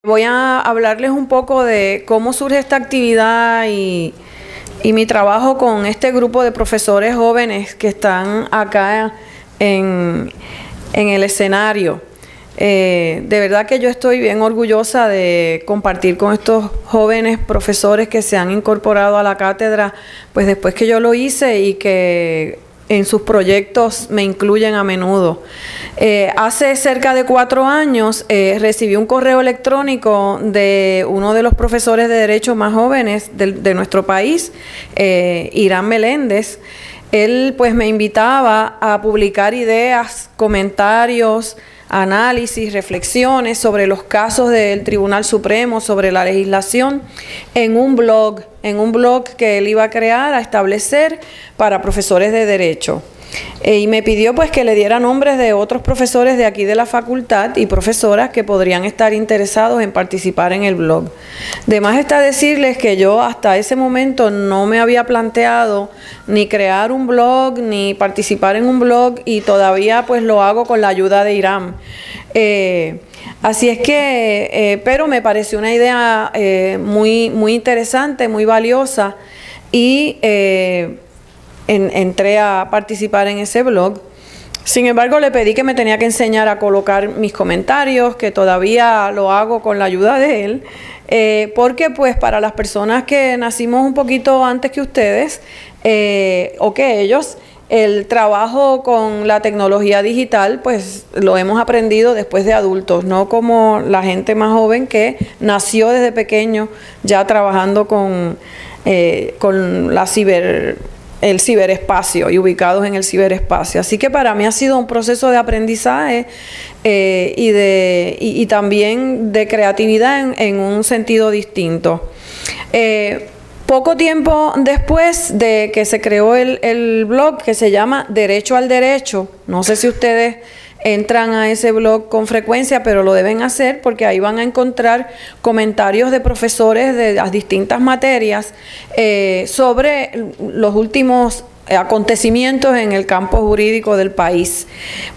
Voy a hablarles un poco de cómo surge esta actividad y mi trabajo con este grupo de profesores jóvenes que están acá en el escenario. De verdad que yo estoy bien orgullosa de compartir con estos jóvenes profesores que se han incorporado a la cátedra, pues después que yo lo hice y que en sus proyectos me incluyen a menudo. Hace cerca de 4 años recibí un correo electrónico de uno de los profesores de Derecho más jóvenes de nuestro país, Irán Meléndez. Él pues me invitaba a publicar ideas, comentarios, análisis, reflexiones sobre los casos del Tribunal Supremo, sobre la legislación, en un blog que él iba a crear, a establecer para profesores de Derecho. Y me pidió pues que le diera nombres de otros profesores de aquí de la facultad y profesoras que podrían estar interesados en participar en el blog. De más está decirles que yo hasta ese momento no me había planteado ni crear un blog ni participar en un blog, y todavía pues lo hago con la ayuda de Irán. Así es que, pero me pareció una idea muy interesante, muy valiosa, y entré a participar en ese blog. Sin embargo, le pedí que me tenía que enseñar a colocar mis comentarios, que todavía lo hago con la ayuda de él, porque pues para las personas que nacimos un poquito antes que ustedes, o que ellos, el trabajo con la tecnología digital pues lo hemos aprendido después de adultos, no como la gente más joven que nació desde pequeño ya trabajando con el ciberespacio y ubicados en el ciberespacio. Así que para mí ha sido un proceso de aprendizaje y también de creatividad en un sentido distinto. Poco tiempo después de que se creó el blog que se llama Derecho al Derecho, no sé si ustedes entran a ese blog con frecuencia, pero lo deben hacer porque ahí van a encontrar comentarios de profesores de las distintas materias sobre los últimos acontecimientos en el campo jurídico del país.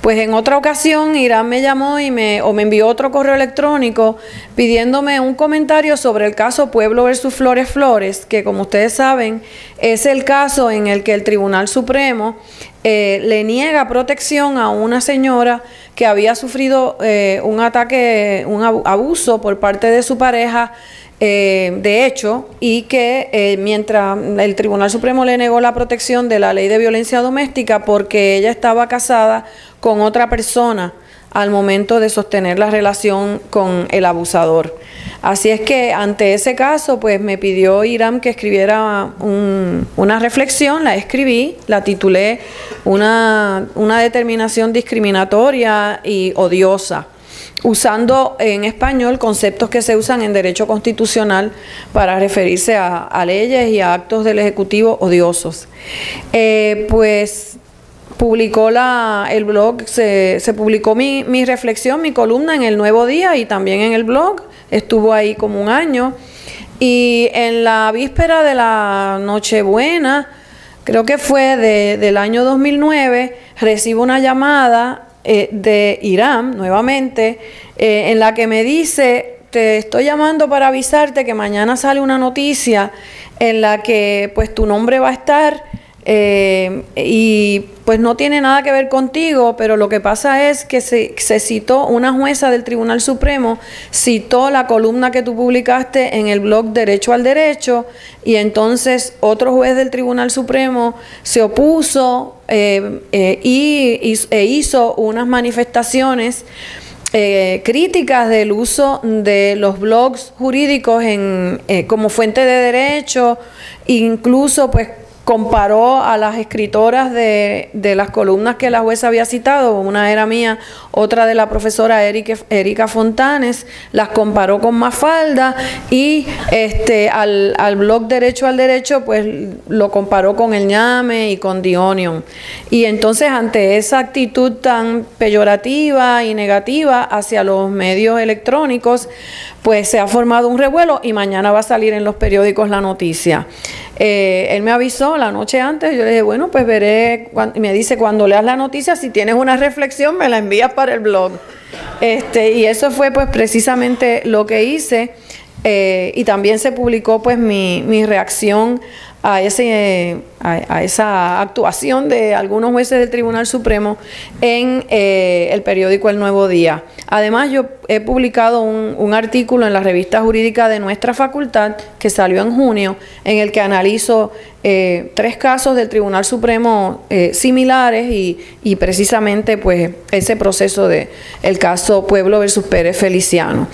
Pues en otra ocasión Irán me llamó y me envió otro correo electrónico pidiéndome un comentario sobre el caso Pueblo versus Flores Flores, que como ustedes saben es el caso en el que el Tribunal Supremo le niega protección a una señora que había sufrido un ataque, un abuso por parte de su pareja, de hecho, y que mientras el Tribunal Supremo le negó la protección de la ley de violencia doméstica porque ella estaba casada con otra persona al momento de sostener la relación con el abusador. Así es que ante ese caso pues me pidió Irán que escribiera una reflexión, la escribí, la titulé una determinación discriminatoria y odiosa, usando en español conceptos que se usan en derecho constitucional para referirse a leyes y a actos del Ejecutivo odiosos. Pues publicó el blog, se publicó mi reflexión, mi columna en El Nuevo Día y también en el blog, estuvo ahí como un año, y en la víspera de la Nochebuena, creo que fue del año 2009, recibo una llamada de Irán, nuevamente, en la que me dice: te estoy llamando para avisarte que mañana sale una noticia en la que pues tu nombre va a estar, y pues no tiene nada que ver contigo, pero lo que pasa es que se citó, una jueza del Tribunal Supremo citó la columna que tú publicaste en el blog Derecho al Derecho, y entonces otro juez del Tribunal Supremo se opuso e hizo unas manifestaciones críticas del uso de los blogs jurídicos como fuente de derecho. Incluso pues comparó a las escritoras de las columnas que la jueza había citado, una era mía, otra de la profesora Erika Fontanes, las comparó con Mafalda, y al blog Derecho al Derecho pues lo comparó con El Ñame y con The Onion. Y entonces ante esa actitud tan peyorativa y negativa hacia los medios electrónicos, pues se ha formado un revuelo y mañana va a salir en los periódicos la noticia. Él me avisó la noche antes, yo le dije, bueno, pues veré, y me dice, cuando leas la noticia, si tienes una reflexión, me la envías para el blog. Y eso fue pues precisamente lo que hice. Y también se publicó pues mi reacción a esa actuación de algunos jueces del Tribunal Supremo en el periódico El Nuevo Día. Además, yo he publicado un artículo en la revista jurídica de nuestra facultad que salió en junio, en el que analizo 3 casos del Tribunal Supremo similares y precisamente pues ese proceso de el caso Pueblo versus Pérez Feliciano.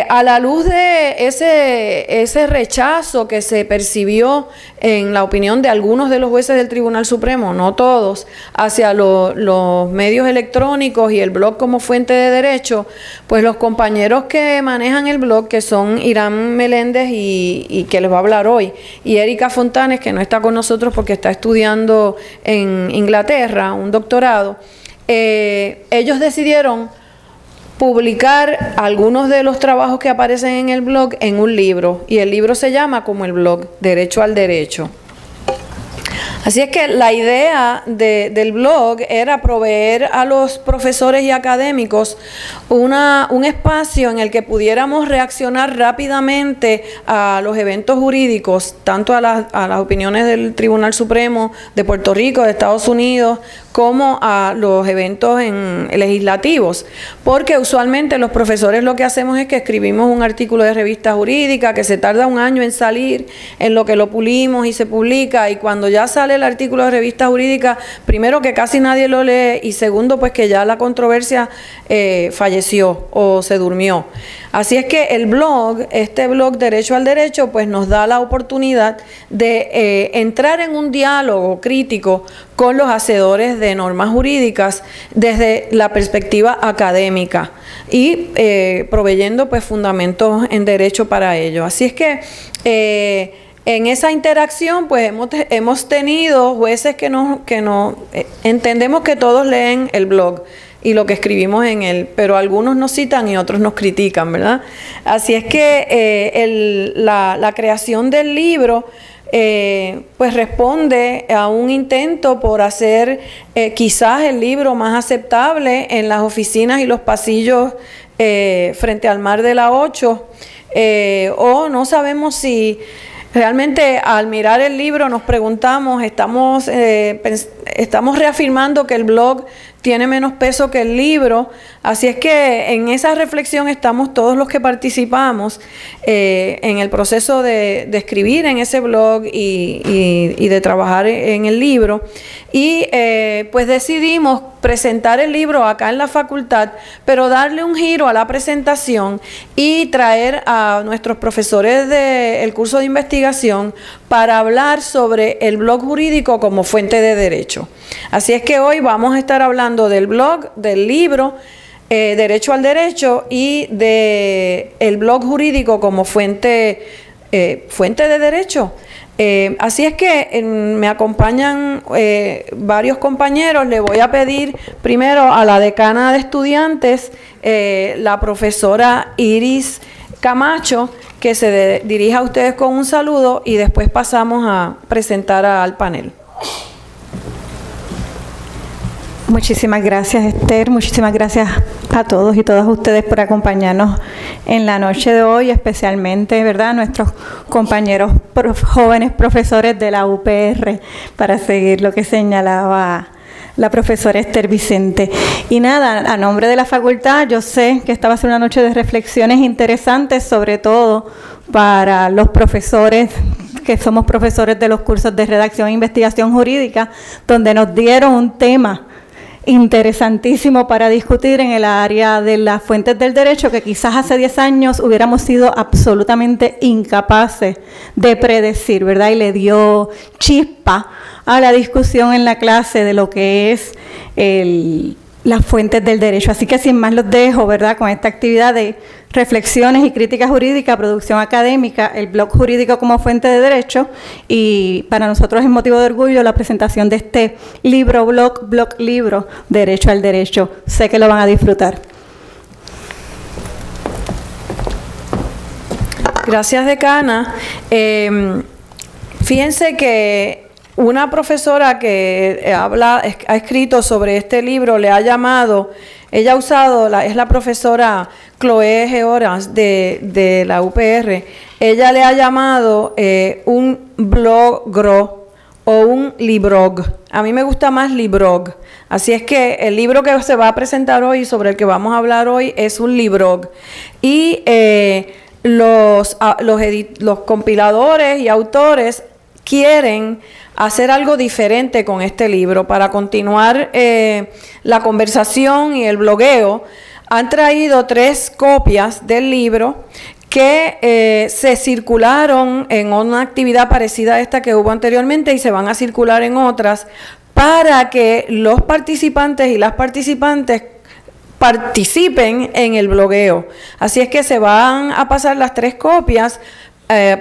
A la luz de ese rechazo que se percibió en la opinión de algunos de los jueces del Tribunal Supremo, no todos, hacia los medios electrónicos y el blog como fuente de derecho, pues los compañeros que manejan el blog, que son Irán Meléndez y que les va a hablar hoy, y Erika Fontanes, que no está con nosotros porque está estudiando en Inglaterra, un doctorado, ellos decidieron publicar algunos de los trabajos que aparecen en el blog en un libro, y el libro se llama como el blog, Derecho al Derecho. Así es que la idea del blog era proveer a los profesores y académicos un espacio en el que pudiéramos reaccionar rápidamente a los eventos jurídicos, tanto a las opiniones del Tribunal Supremo de Puerto Rico, de Estados Unidos, como a los eventos legislativos, porque usualmente los profesores lo que hacemos es que escribimos un artículo de revista jurídica que se tarda un año en salir, en lo que lo pulimos y se publica, y cuando ya sale el artículo de revista jurídica, primero que casi nadie lo lee y segundo pues que ya la controversia falleció o se durmió. Así es que el blog, este blog Derecho al Derecho, pues nos da la oportunidad de entrar en un diálogo crítico con los hacedores de normas jurídicas desde la perspectiva académica y proveyendo pues fundamentos en derecho para ello. Así es que en esa interacción pues hemos tenido jueces que no entendemos que todos leen el blog y lo que escribimos en él, pero algunos nos citan y otros nos critican, ¿verdad? Así es que la creación del libro pues responde a un intento por hacer quizás el libro más aceptable en las oficinas y los pasillos frente al Mar de la 8, o no sabemos si realmente al mirar el libro nos preguntamos, estamos reafirmando que el blog tiene menos peso que el libro. Así es que en esa reflexión estamos todos los que participamos en el proceso de escribir en ese blog y de trabajar en el libro. Y pues decidimos presentar el libro acá en la facultad, pero darle un giro a la presentación y traer a nuestros profesores del curso de investigación para hablar sobre el blog jurídico como fuente de derecho. Así es que hoy vamos a estar hablando del blog, del libro, Derecho al Derecho, y del blog jurídico como fuente de derecho. Así es que me acompañan varios compañeros. Le voy a pedir primero a la decana de estudiantes, la profesora Iris Camacho, que se dirija a ustedes con un saludo y después pasamos a presentar al panel. Muchísimas gracias, Esther. Muchísimas gracias a todos y todas ustedes por acompañarnos en la noche de hoy, especialmente, ¿verdad?, nuestros compañeros jóvenes profesores de la UPR, para seguir lo que señalaba la profesora Esther Vicente. Y nada, a nombre de la facultad, yo sé que esta va a ser una noche de reflexiones interesantes, sobre todo para los profesores que somos profesores de los cursos de redacción e investigación jurídica, donde nos dieron un tema interesantísimo para discutir en el área de las fuentes del derecho, que quizás hace 10 años hubiéramos sido absolutamente incapaces de predecir, ¿verdad? Y le dio chispa a la discusión en la clase de lo que es las fuentes del derecho. Así que sin más los dejo, ¿verdad?, con esta actividad de reflexiones y crítica jurídica, producción académica, el blog jurídico como fuente de derecho, y para nosotros es motivo de orgullo la presentación de este blog libro, Derecho al Derecho. Sé que lo van a disfrutar. Gracias, decana. Fíjense que una profesora que ha escrito sobre este libro le ha llamado, ella ha usado, es la profesora Chloe Georas de la UPR, ella le ha llamado un blogro o un librog. A mí me gusta más librog. Así es que el libro que se va a presentar hoy, sobre el que vamos a hablar hoy, es un librog. Y los compiladores y autores quieren hacer algo diferente con este libro para continuar la conversación y el blogueo. Han traído 3 copias del libro que se circularon en una actividad parecida a esta que hubo anteriormente y se van a circular en otras para que los participantes y las participantes participen en el blogueo. Así es que se van a pasar las 3 copias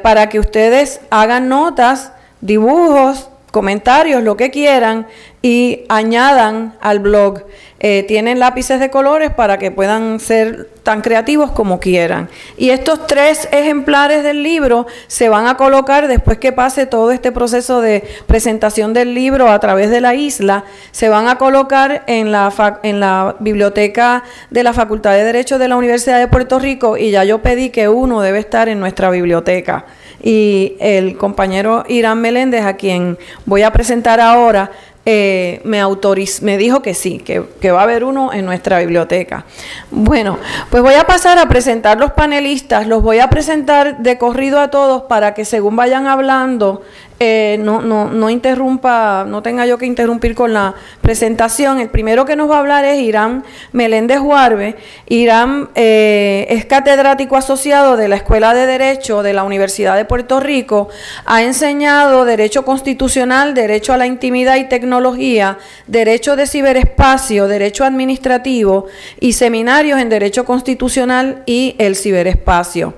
para que ustedes hagan notas, dibujos, comentarios, lo que quieran y añadan al blog. Tienen lápices de colores para que puedan ser tan creativos como quieran. Y estos 3 ejemplares del libro se van a colocar después que pase todo este proceso de presentación del libro a través de la isla. Se van a colocar en la biblioteca de la Facultad de Derecho de la Universidad de Puerto Rico y ya yo pedí que uno debe estar en nuestra biblioteca. Y el compañero Irán Meléndez, a quien voy a presentar ahora, me dijo que sí, que va a haber uno en nuestra biblioteca. Bueno, pues voy a pasar a presentar los panelistas, los voy a presentar de corrido a todos para que según vayan hablando, no interrumpa, no tenga yo que interrumpir con la presentación. El primero que nos va a hablar es Irán Meléndez Huarbe. Irán es catedrático asociado de la Escuela de Derecho de la Universidad de Puerto Rico, ha enseñado Derecho Constitucional, Derecho a la Intimidad y Tecnología, Derecho de Ciberespacio, Derecho Administrativo y seminarios en Derecho Constitucional y el Ciberespacio.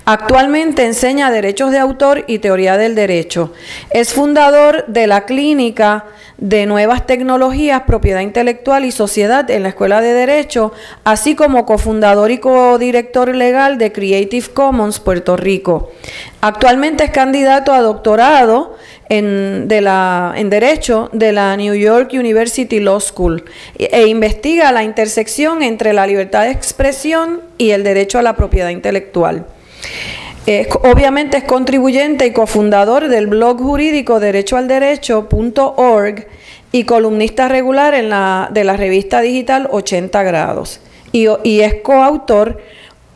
Actualmente enseña Derechos de Autor y Teoría del Derecho. Es fundador de la Clínica de Nuevas Tecnologías, Propiedad Intelectual y Sociedad en la Escuela de Derecho, así como cofundador y codirector legal de Creative Commons Puerto Rico. Actualmente es candidato a doctorado en Derecho de la New York University Law School e investiga la intersección entre la libertad de expresión y el derecho a la propiedad intelectual. Obviamente es contribuyente y cofundador del blog jurídico derechoalderecho.org y columnista regular de la revista digital 80 grados. Y es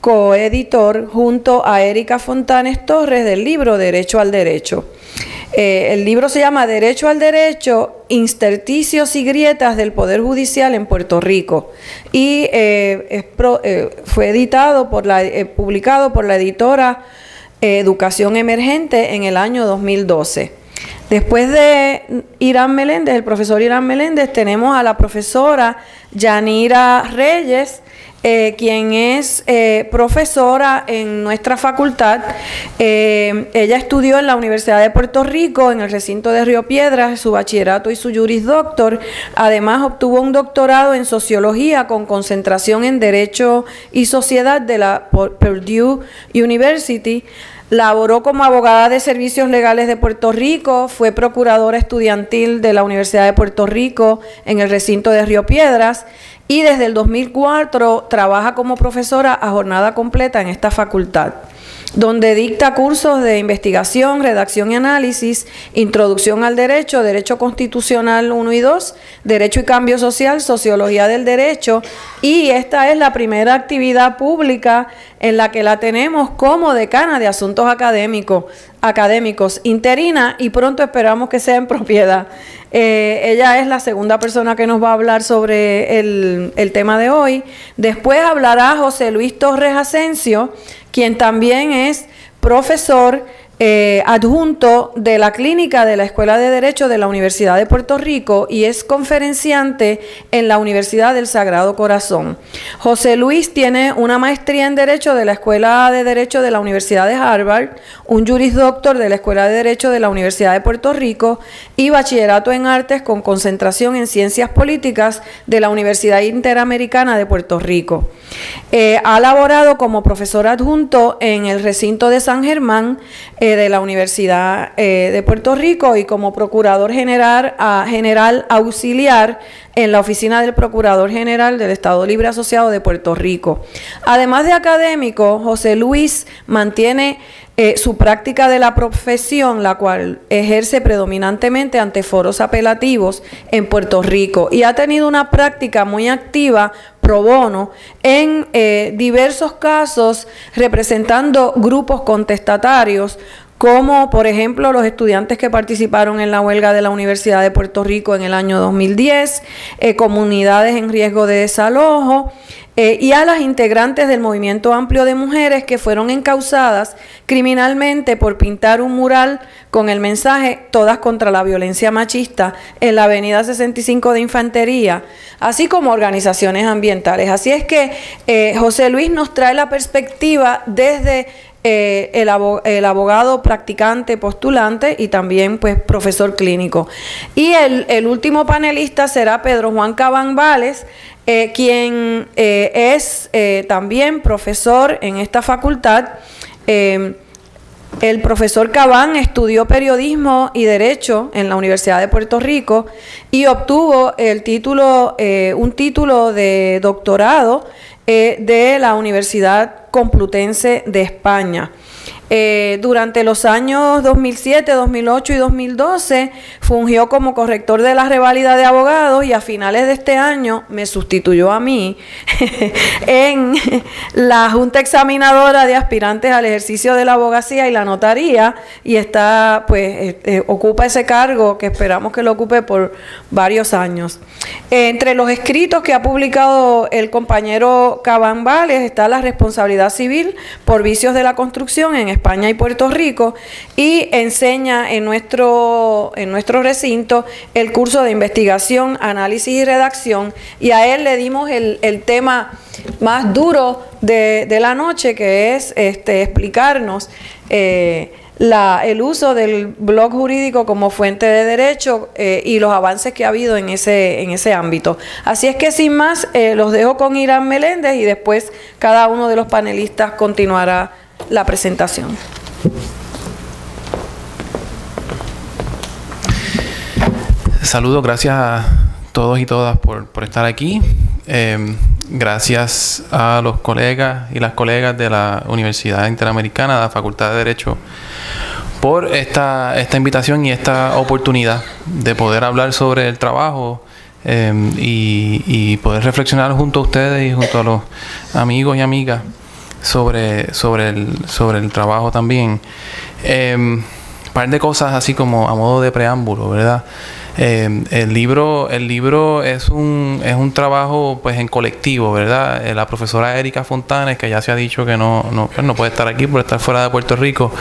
coeditor junto a Erika Fontanes Torres del libro Derecho al Derecho. El libro se llama Derecho al Derecho, Intersticios y Grietas del Poder Judicial en Puerto Rico y fue publicado por la editora Educación Emergente en el año 2012. Después de Irán Meléndez, el profesor Irán Meléndez, tenemos a la profesora Yanira Reyes, quien es profesora en nuestra facultad. Ella estudió en la Universidad de Puerto Rico, en el recinto de Río Piedras, su bachillerato y su Juris Doctor. Además, obtuvo un doctorado en Sociología con concentración en Derecho y Sociedad de la Purdue University. Laboró como abogada de servicios legales de Puerto Rico, fue procuradora estudiantil de la Universidad de Puerto Rico en el recinto de Río Piedras y desde el 2004 trabaja como profesora a jornada completa en esta facultad, donde dicta cursos de investigación, redacción y análisis, introducción al derecho, derecho constitucional 1 y 2, derecho y cambio social, sociología del derecho, y esta es la primera actividad pública en la que la tenemos como decana de asuntos académicos, interina, y pronto esperamos que sea en propiedad. Ella es la segunda persona que nos va a hablar sobre el tema de hoy. Después hablará José Luis Torres Asensio, quien también es profesor adjunto de la Clínica de la Escuela de Derecho de la Universidad de Puerto Rico y es conferenciante en la Universidad del Sagrado Corazón. José Luis tiene una maestría en Derecho de la Escuela de Derecho de la Universidad de Harvard, un Juris Doctor de la Escuela de Derecho de la Universidad de Puerto Rico y bachillerato en Artes con concentración en Ciencias Políticas de la Universidad Interamericana de Puerto Rico. Ha laborado como profesor adjunto en el recinto de San Germán, de la Universidad de Puerto Rico y como Procurador General Auxiliar en la Oficina del Procurador General del Estado Libre Asociado de Puerto Rico. Además de académico, José Luis mantiene su práctica de la profesión, la cual ejerce predominantemente ante foros apelativos en Puerto Rico, y ha tenido una práctica muy activa pro bono en diversos casos representando grupos contestatarios, como por ejemplo los estudiantes que participaron en la huelga de la Universidad de Puerto Rico en el año 2010, comunidades en riesgo de desalojo, y a las integrantes del Movimiento Amplio de Mujeres que fueron encausadas criminalmente por pintar un mural con el mensaje "Todas contra la violencia machista" en la avenida 65 de Infantería, así como organizaciones ambientales. Así es que José Luis nos trae la perspectiva desde el abogado practicante, postulante y también pues profesor clínico. Y el último panelista será Pedro Juan Cabán Vales, quien es también profesor en esta facultad. El profesor Cabán estudió periodismo y derecho en la Universidad de Puerto Rico y obtuvo el título, un título de doctorado de la Universidad Complutense de España. Durante los años 2007, 2008 y 2012 fungió como corrector de la reválida de abogados y a finales de este año me sustituyó a mí en la Junta Examinadora de Aspirantes al Ejercicio de la Abogacía y la Notaría, y está, pues, ocupa ese cargo que esperamos que lo ocupe por varios años. Entre los escritos que ha publicado el compañero Cabán Vales está La responsabilidad civil por vicios de la construcción en España y Puerto Rico, y enseña en nuestro recinto el curso de investigación, análisis y redacción, y a él le dimos el tema más duro de la noche, que es explicarnos el uso del blog jurídico como fuente de derecho y los avances que ha habido en ese ámbito. Así es que sin más, los dejo con Irán Meléndez y después cada uno de los panelistas continuará la presentación. Saludos, gracias a todos y todas por estar aquí. Gracias a los colegas y las colegas de la Universidad Interamericana, de la Facultad de Derecho, por esta invitación y esta oportunidad de poder hablar sobre el trabajo y poder reflexionar junto a ustedes y junto a los amigos y amigas sobre el trabajo también. Un par de cosas así como a modo de preámbulo, ¿verdad? El libro es un trabajo pues en colectivo, ¿verdad? La profesora Erika Fontanes, que ya se ha dicho que no puede estar aquí por estar fuera de Puerto Rico,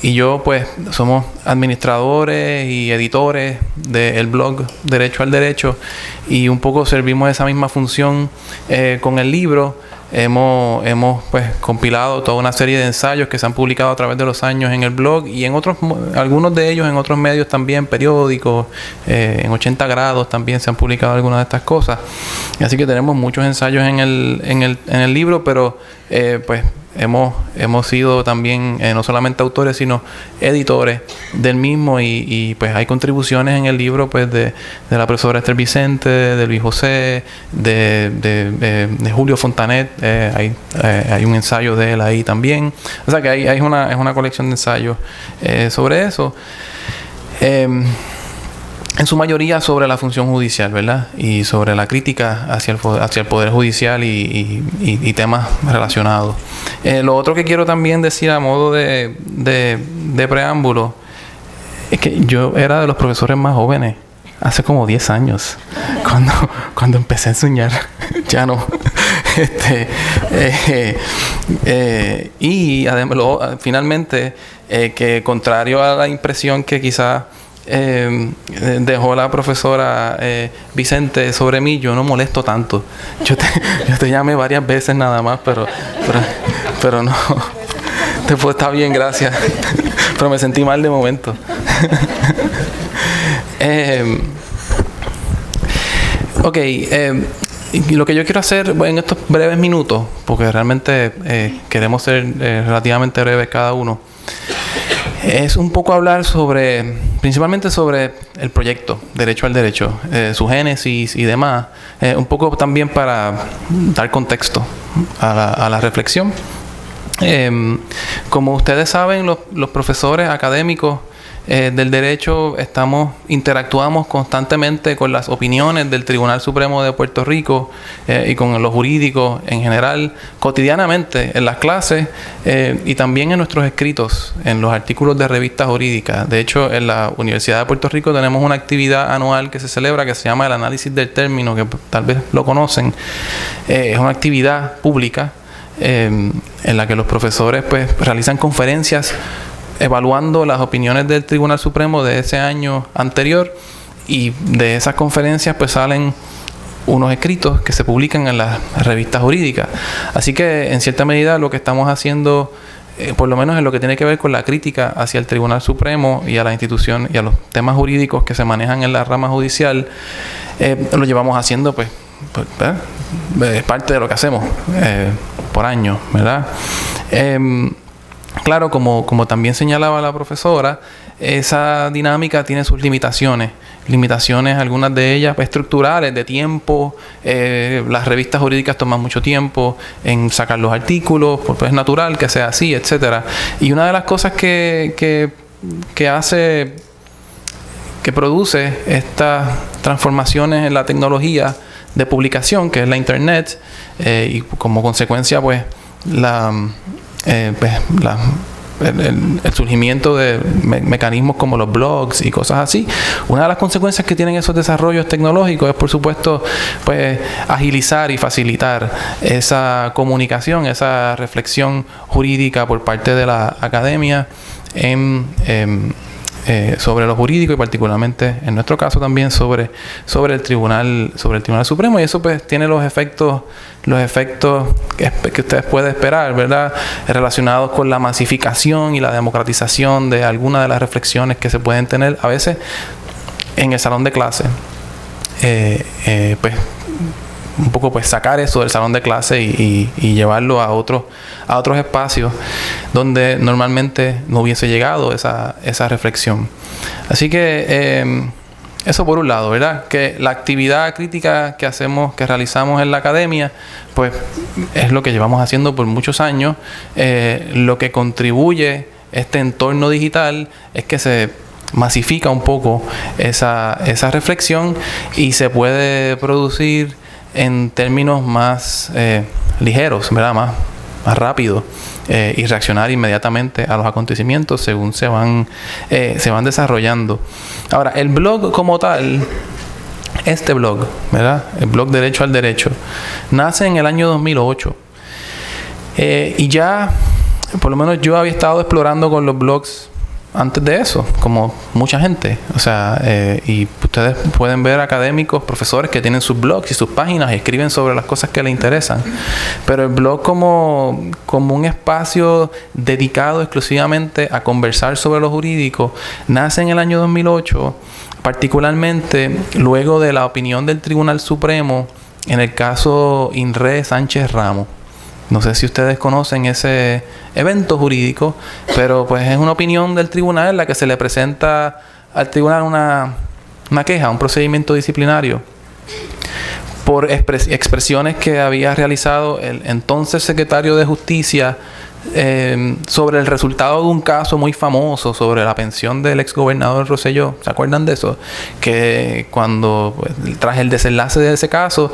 y yo pues somos administradores y editores del blog Derecho al Derecho, y un poco servimos esa misma función con el libro. Hemos pues compilado toda una serie de ensayos que se han publicado a través de los años en el blog y en algunos de ellos en otros medios también, periódicos, en 80 grados también se han publicado algunas de estas cosas. Así que tenemos muchos ensayos en el libro, pero pues hemos sido también no solamente autores sino editores del mismo, y pues hay contribuciones en el libro pues de la profesora Esther Vicente, de Luis José, de Julio Fontanet. Hay un ensayo de él ahí también, o sea que es una colección de ensayos sobre eso, en su mayoría sobre la función judicial, ¿verdad? Y sobre la crítica hacia el Poder Judicial y temas relacionados. Lo otro que quiero también decir a modo de preámbulo es que yo era de los profesores más jóvenes hace como 10 años, cuando empecé a enseñar. Ya no. Y además, finalmente, que contrario a la impresión que quizás dejó la profesora Vicente sobre mí, yo no molesto tanto. Yo te llamé varias veces nada más, pero no. Después está bien, gracias. Pero me sentí mal de momento. Y lo que yo quiero hacer en estos breves minutos, porque realmente queremos ser relativamente breves cada uno, es un poco hablar principalmente sobre el proyecto Derecho al Derecho, su génesis y demás, un poco también para dar contexto a la reflexión. Como ustedes saben, los profesores académicos del derecho interactuamos constantemente con las opiniones del Tribunal Supremo de Puerto Rico y con los jurídicos en general, cotidianamente en las clases y también en nuestros escritos, en los artículos de revistas jurídicas. De hecho, en la Universidad de Puerto Rico tenemos una actividad anual que se celebra que se llama el análisis del término, que tal vez lo conocen. Es una actividad pública en la que los profesores pues realizan conferencias evaluando las opiniones del Tribunal Supremo de ese año anterior, y de esas conferencias pues salen unos escritos que se publican en las revistas jurídicas. Así que en cierta medida lo que estamos haciendo, por lo menos en lo que tiene que ver con la crítica hacia el Tribunal Supremo y a la institución y a los temas jurídicos que se manejan en la rama judicial, lo llevamos haciendo pues es parte de lo que hacemos por año, ¿verdad? Claro, como también señalaba la profesora, esa dinámica tiene sus limitaciones, algunas de ellas estructurales, de tiempo. Las revistas jurídicas toman mucho tiempo en sacar los artículos, porque es natural que sea así, etcétera. Y una de las cosas que produce estas transformaciones en la tecnología de publicación, que es la Internet, y como consecuencia, pues, el surgimiento de mecanismos como los blogs y cosas así. Una de las consecuencias que tienen esos desarrollos tecnológicos es, por supuesto, pues agilizar y facilitar esa comunicación, esa reflexión jurídica por parte de la academia sobre lo jurídico, y particularmente en nuestro caso también sobre el Tribunal Supremo, y eso pues tiene los efectos que ustedes pueden esperar, ¿verdad?, relacionados con la masificación y la democratización de algunas de las reflexiones que se pueden tener a veces en el salón de clase. Pues un poco pues sacar eso del salón de clase y llevarlo a otros espacios donde normalmente no hubiese llegado esa reflexión. Así que eso por un lado, ¿verdad? Que la actividad crítica que realizamos en la academia, pues es lo que llevamos haciendo por muchos años. Lo que contribuye este entorno digital es que se masifica un poco esa reflexión y se puede producir en términos más ligeros, ¿verdad?, más rápidos, y reaccionar inmediatamente a los acontecimientos según se van desarrollando. Ahora, el blog como tal, este blog, ¿verdad?, el blog Derecho al Derecho, nace en el año 2008, y ya, por lo menos yo había estado explorando con los blogs antes de eso, como mucha gente. O sea, y ustedes pueden ver académicos, profesores que tienen sus blogs y sus páginas y escriben sobre las cosas que les interesan. Pero el blog como un espacio dedicado exclusivamente a conversar sobre lo jurídico nace en el año 2008, particularmente luego de la opinión del Tribunal Supremo en el caso INRE Sánchez Ramos. No sé si ustedes conocen ese evento jurídico, pero pues es una opinión del tribunal en la que se le presenta al tribunal una queja, un procedimiento disciplinario por expresiones que había realizado el entonces secretario de Justicia sobre el resultado de un caso muy famoso sobre la pensión del exgobernador Rosselló. ¿Se acuerdan de eso? Que cuando, pues, tras el desenlace de ese caso,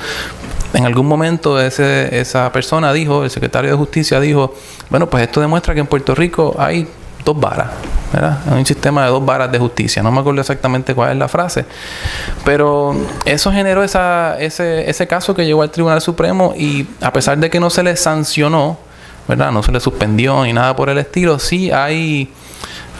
en algún momento esa persona dijo, el secretario de Justicia dijo, bueno, pues esto demuestra que en Puerto Rico hay dos varas, ¿verdad? Hay un sistema de dos varas de justicia. No me acuerdo exactamente cuál es la frase, pero eso generó ese caso que llegó al Tribunal Supremo, y a pesar de que no se le sancionó, ¿verdad?, no se le suspendió ni nada por el estilo, sí hay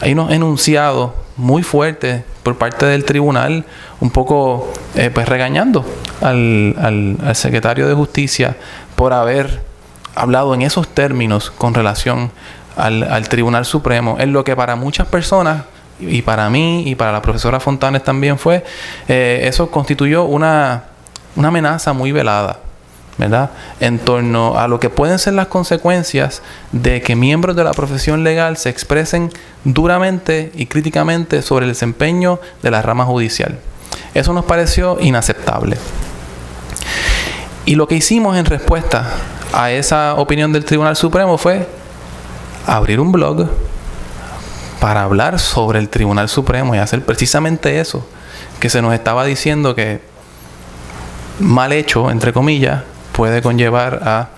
unos enunciados muy fuertes por parte del tribunal, un poco pues regañando al secretario de Justicia por haber hablado en esos términos con relación al Tribunal Supremo, en lo que para muchas personas, y para mí y para la profesora Fontanes también fue, eso constituyó una amenaza muy velada ¿verdad?, en torno a lo que pueden ser las consecuencias de que miembros de la profesión legal se expresen duramente y críticamente sobre el desempeño de la rama judicial. Eso nos pareció inaceptable. Y lo que hicimos en respuesta a esa opinión del Tribunal Supremo fue abrir un blog para hablar sobre el Tribunal Supremo y hacer precisamente eso que se nos estaba diciendo que mal hecho, entre comillas, puede conllevar a,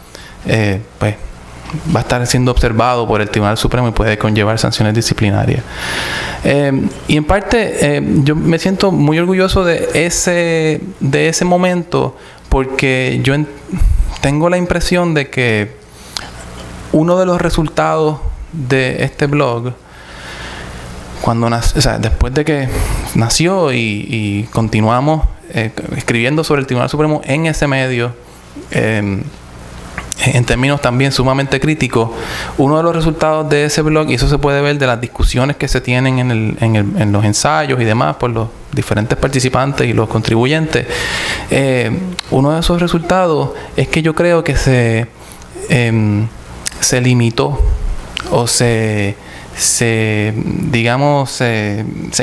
pues, va a estar siendo observado por el Tribunal Supremo y puede conllevar sanciones disciplinarias. Y en parte yo me siento muy orgulloso de ese momento, porque yo tengo la impresión de que uno de los resultados de este blog, después de que nació y continuamos escribiendo sobre el Tribunal Supremo en ese medio, en términos también sumamente críticos, uno de los resultados de ese blog, y eso se puede ver de las discusiones que se tienen en los ensayos y demás por los diferentes participantes y los contribuyentes, uno de esos resultados es que yo creo que se limitó o se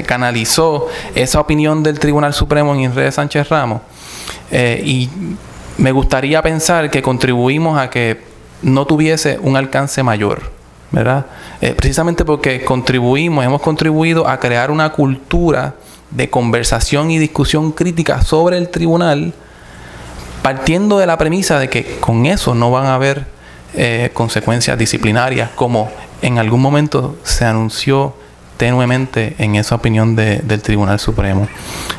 canalizó esa opinión del Tribunal Supremo en Inrede Sánchez Ramos, y me gustaría pensar que contribuimos a que no tuviese un alcance mayor, ¿verdad? Precisamente porque hemos contribuido a crear una cultura de conversación y discusión crítica sobre el tribunal, partiendo de la premisa de que con eso no van a haber consecuencias disciplinarias, como en algún momento se anunció tenuemente en esa opinión del Tribunal Supremo.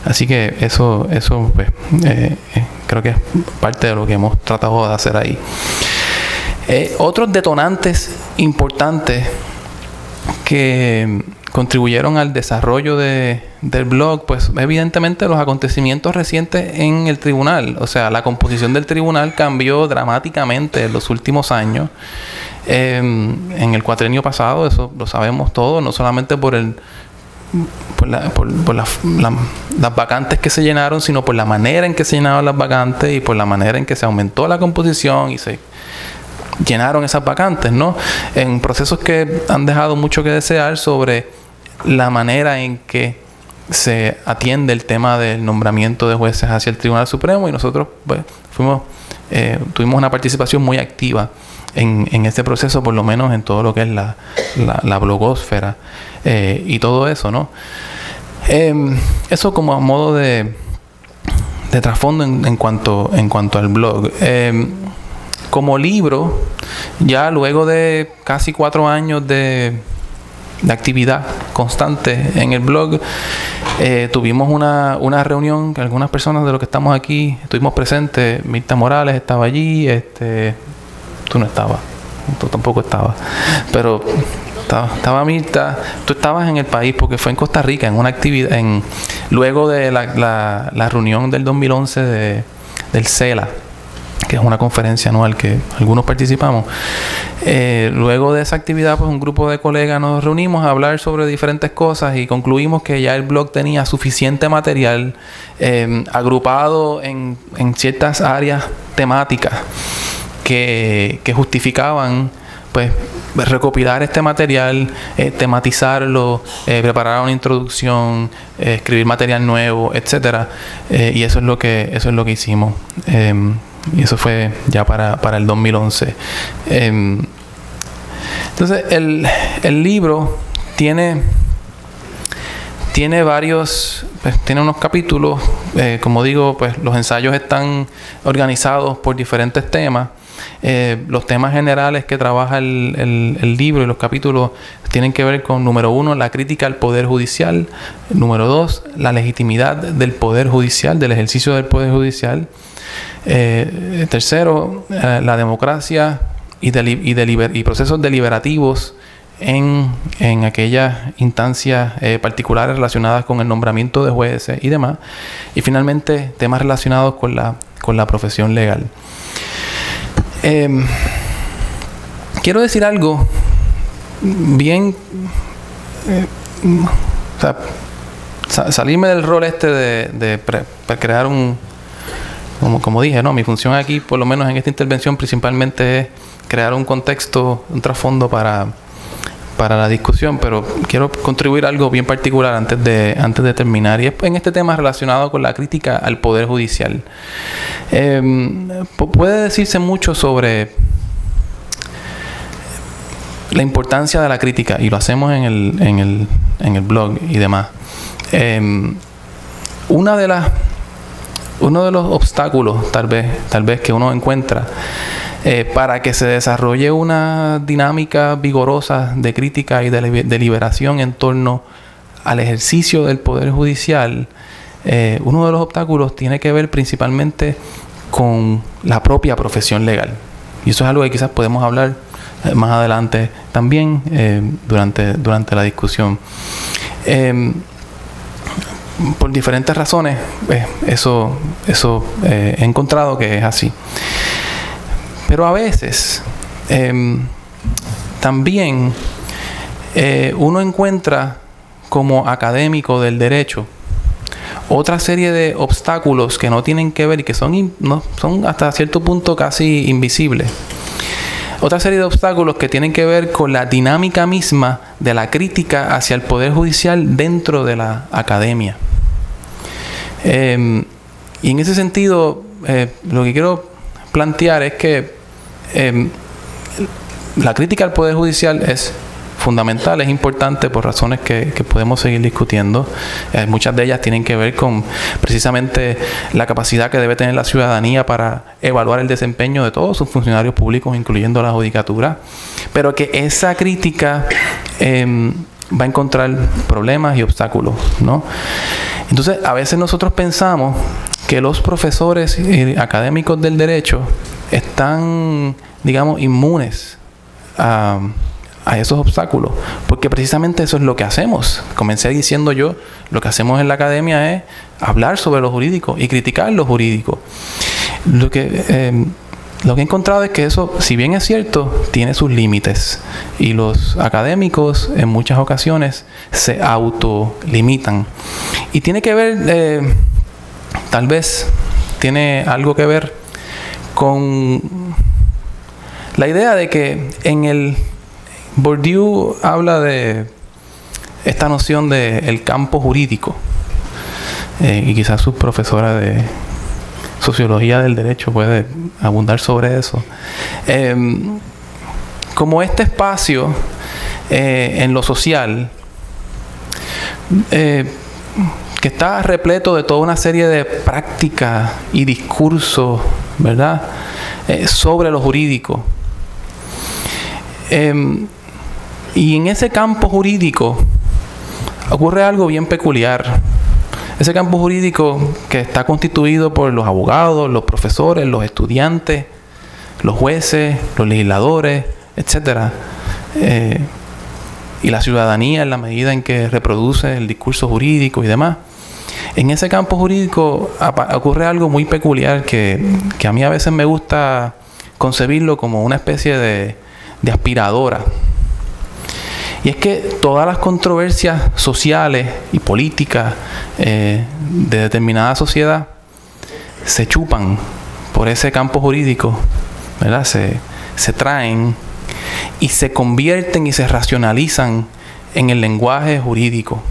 Así que eso pues, creo que es parte de lo que hemos tratado de hacer ahí. Otros detonantes importantes que contribuyeron al desarrollo del blog, pues evidentemente los acontecimientos recientes en el tribunal. O sea, la composición del tribunal cambió dramáticamente en los últimos años. En el cuatrenio pasado, eso lo sabemos todos, no solamente por las vacantes que se llenaron, sino por la manera en que se llenaron las vacantes y por la manera en que se aumentó la composición y se llenaron esas vacantes, ¿no? En procesos que han dejado mucho que desear sobre la manera en que se atiende el tema del nombramiento de jueces hacia el Tribunal Supremo, y nosotros pues, tuvimos una participación muy activa en este proceso, por lo menos en todo lo que es la blogósfera y todo eso, ¿no? Eso como a modo de trasfondo en cuanto al blog. Como libro, ya luego de casi 4 años de actividad constante en el blog, tuvimos una reunión que algunas personas de los que estamos aquí estuvimos presentes. Mirta Morales estaba allí, tú no estabas, tú tampoco estabas, pero estaba Mirta. Tú estabas en el país porque fue en Costa Rica, en una actividad, luego de la reunión del 2011 del CELA, que es una conferencia anual que algunos participamos. Luego de esa actividad, pues un grupo de colegas nos reunimos a hablar sobre diferentes cosas y concluimos que ya el blog tenía suficiente material agrupado en ciertas áreas temáticas que justificaban pues recopilar este material, tematizarlo, preparar una introducción, escribir material nuevo, etcétera, y eso es lo que hicimos. Y eso fue ya para el 2011. Entonces el libro tiene varios, pues, tiene unos capítulos. Como digo, pues los ensayos están organizados por diferentes temas. Los temas generales que trabaja el libro y los capítulos tienen que ver con, número 1, la crítica al Poder Judicial; número 2, la legitimidad del Poder Judicial, del ejercicio del Poder Judicial; tercero, la democracia y procesos deliberativos en aquellas instancias particulares relacionadas con el nombramiento de jueces y demás; y finalmente temas relacionados con la profesión legal. Quiero decir algo bien, salirme del rol de crear como dije, ¿no? Mi función aquí, por lo menos en esta intervención, principalmente es crear un contexto, un trasfondo para la discusión, pero quiero contribuir a algo bien particular antes de terminar, y es en este tema relacionado con la crítica al Poder Judicial. Puede decirse mucho sobre la importancia de la crítica, y lo hacemos en el blog y demás. Uno de los obstáculos tal vez que uno encuentra para que se desarrolle una dinámica vigorosa de crítica y de deliberación en torno al ejercicio del Poder Judicial, uno de los obstáculos tiene que ver principalmente con la propia profesión legal. Y eso es algo que quizás podemos hablar más adelante también durante la discusión. Por diferentes razones, eso he encontrado que es así. Pero a veces también uno encuentra como académico del derecho otra serie de obstáculos que no tienen que ver y que son hasta cierto punto casi invisibles. Otra serie de obstáculos que tienen que ver con la dinámica misma de la crítica hacia el Poder Judicial dentro de la academia. Y en ese sentido, lo que quiero plantear es que la crítica al Poder Judicial es fundamental, es importante por razones que podemos seguir discutiendo. Muchas de ellas tienen que ver con precisamente la capacidad que debe tener la ciudadanía para evaluar el desempeño de todos sus funcionarios públicos, incluyendo la judicatura, pero que esa crítica va a encontrar problemas y obstáculos, ¿no? Entonces, a veces nosotros pensamos que los profesores académicos del derecho están, digamos, inmunes a esos obstáculos, porque precisamente eso es lo que hacemos. Comencé diciendo yo, lo que hacemos en la academia es hablar sobre lo jurídico y criticar lo jurídico. Lo que he encontrado es que eso, si bien es cierto, tiene sus límites, y los académicos en muchas ocasiones se autolimitan. Y tiene que ver, tal vez tiene algo que ver con la idea de que Bourdieu habla de esta noción de el campo jurídico, y quizás su profesora de sociología del derecho puede abundar sobre eso, como este espacio en lo social que está repleto de toda una serie de prácticas y discursos, ¿verdad?, sobre lo jurídico. Y en ese campo jurídico ocurre algo bien peculiar. Ese campo jurídico que está constituido por los abogados, los profesores, los estudiantes, los jueces, los legisladores, etcétera, y la ciudadanía en la medida en que reproduce el discurso jurídico y demás. En ese campo jurídico ocurre algo muy peculiar que a mí a veces me gusta concebirlo como una especie de aspiradora. Y es que todas las controversias sociales y políticas de determinada sociedad se chupan por ese campo jurídico, ¿verdad? Se traen y se convierten y se racionalizan en el lenguaje jurídico.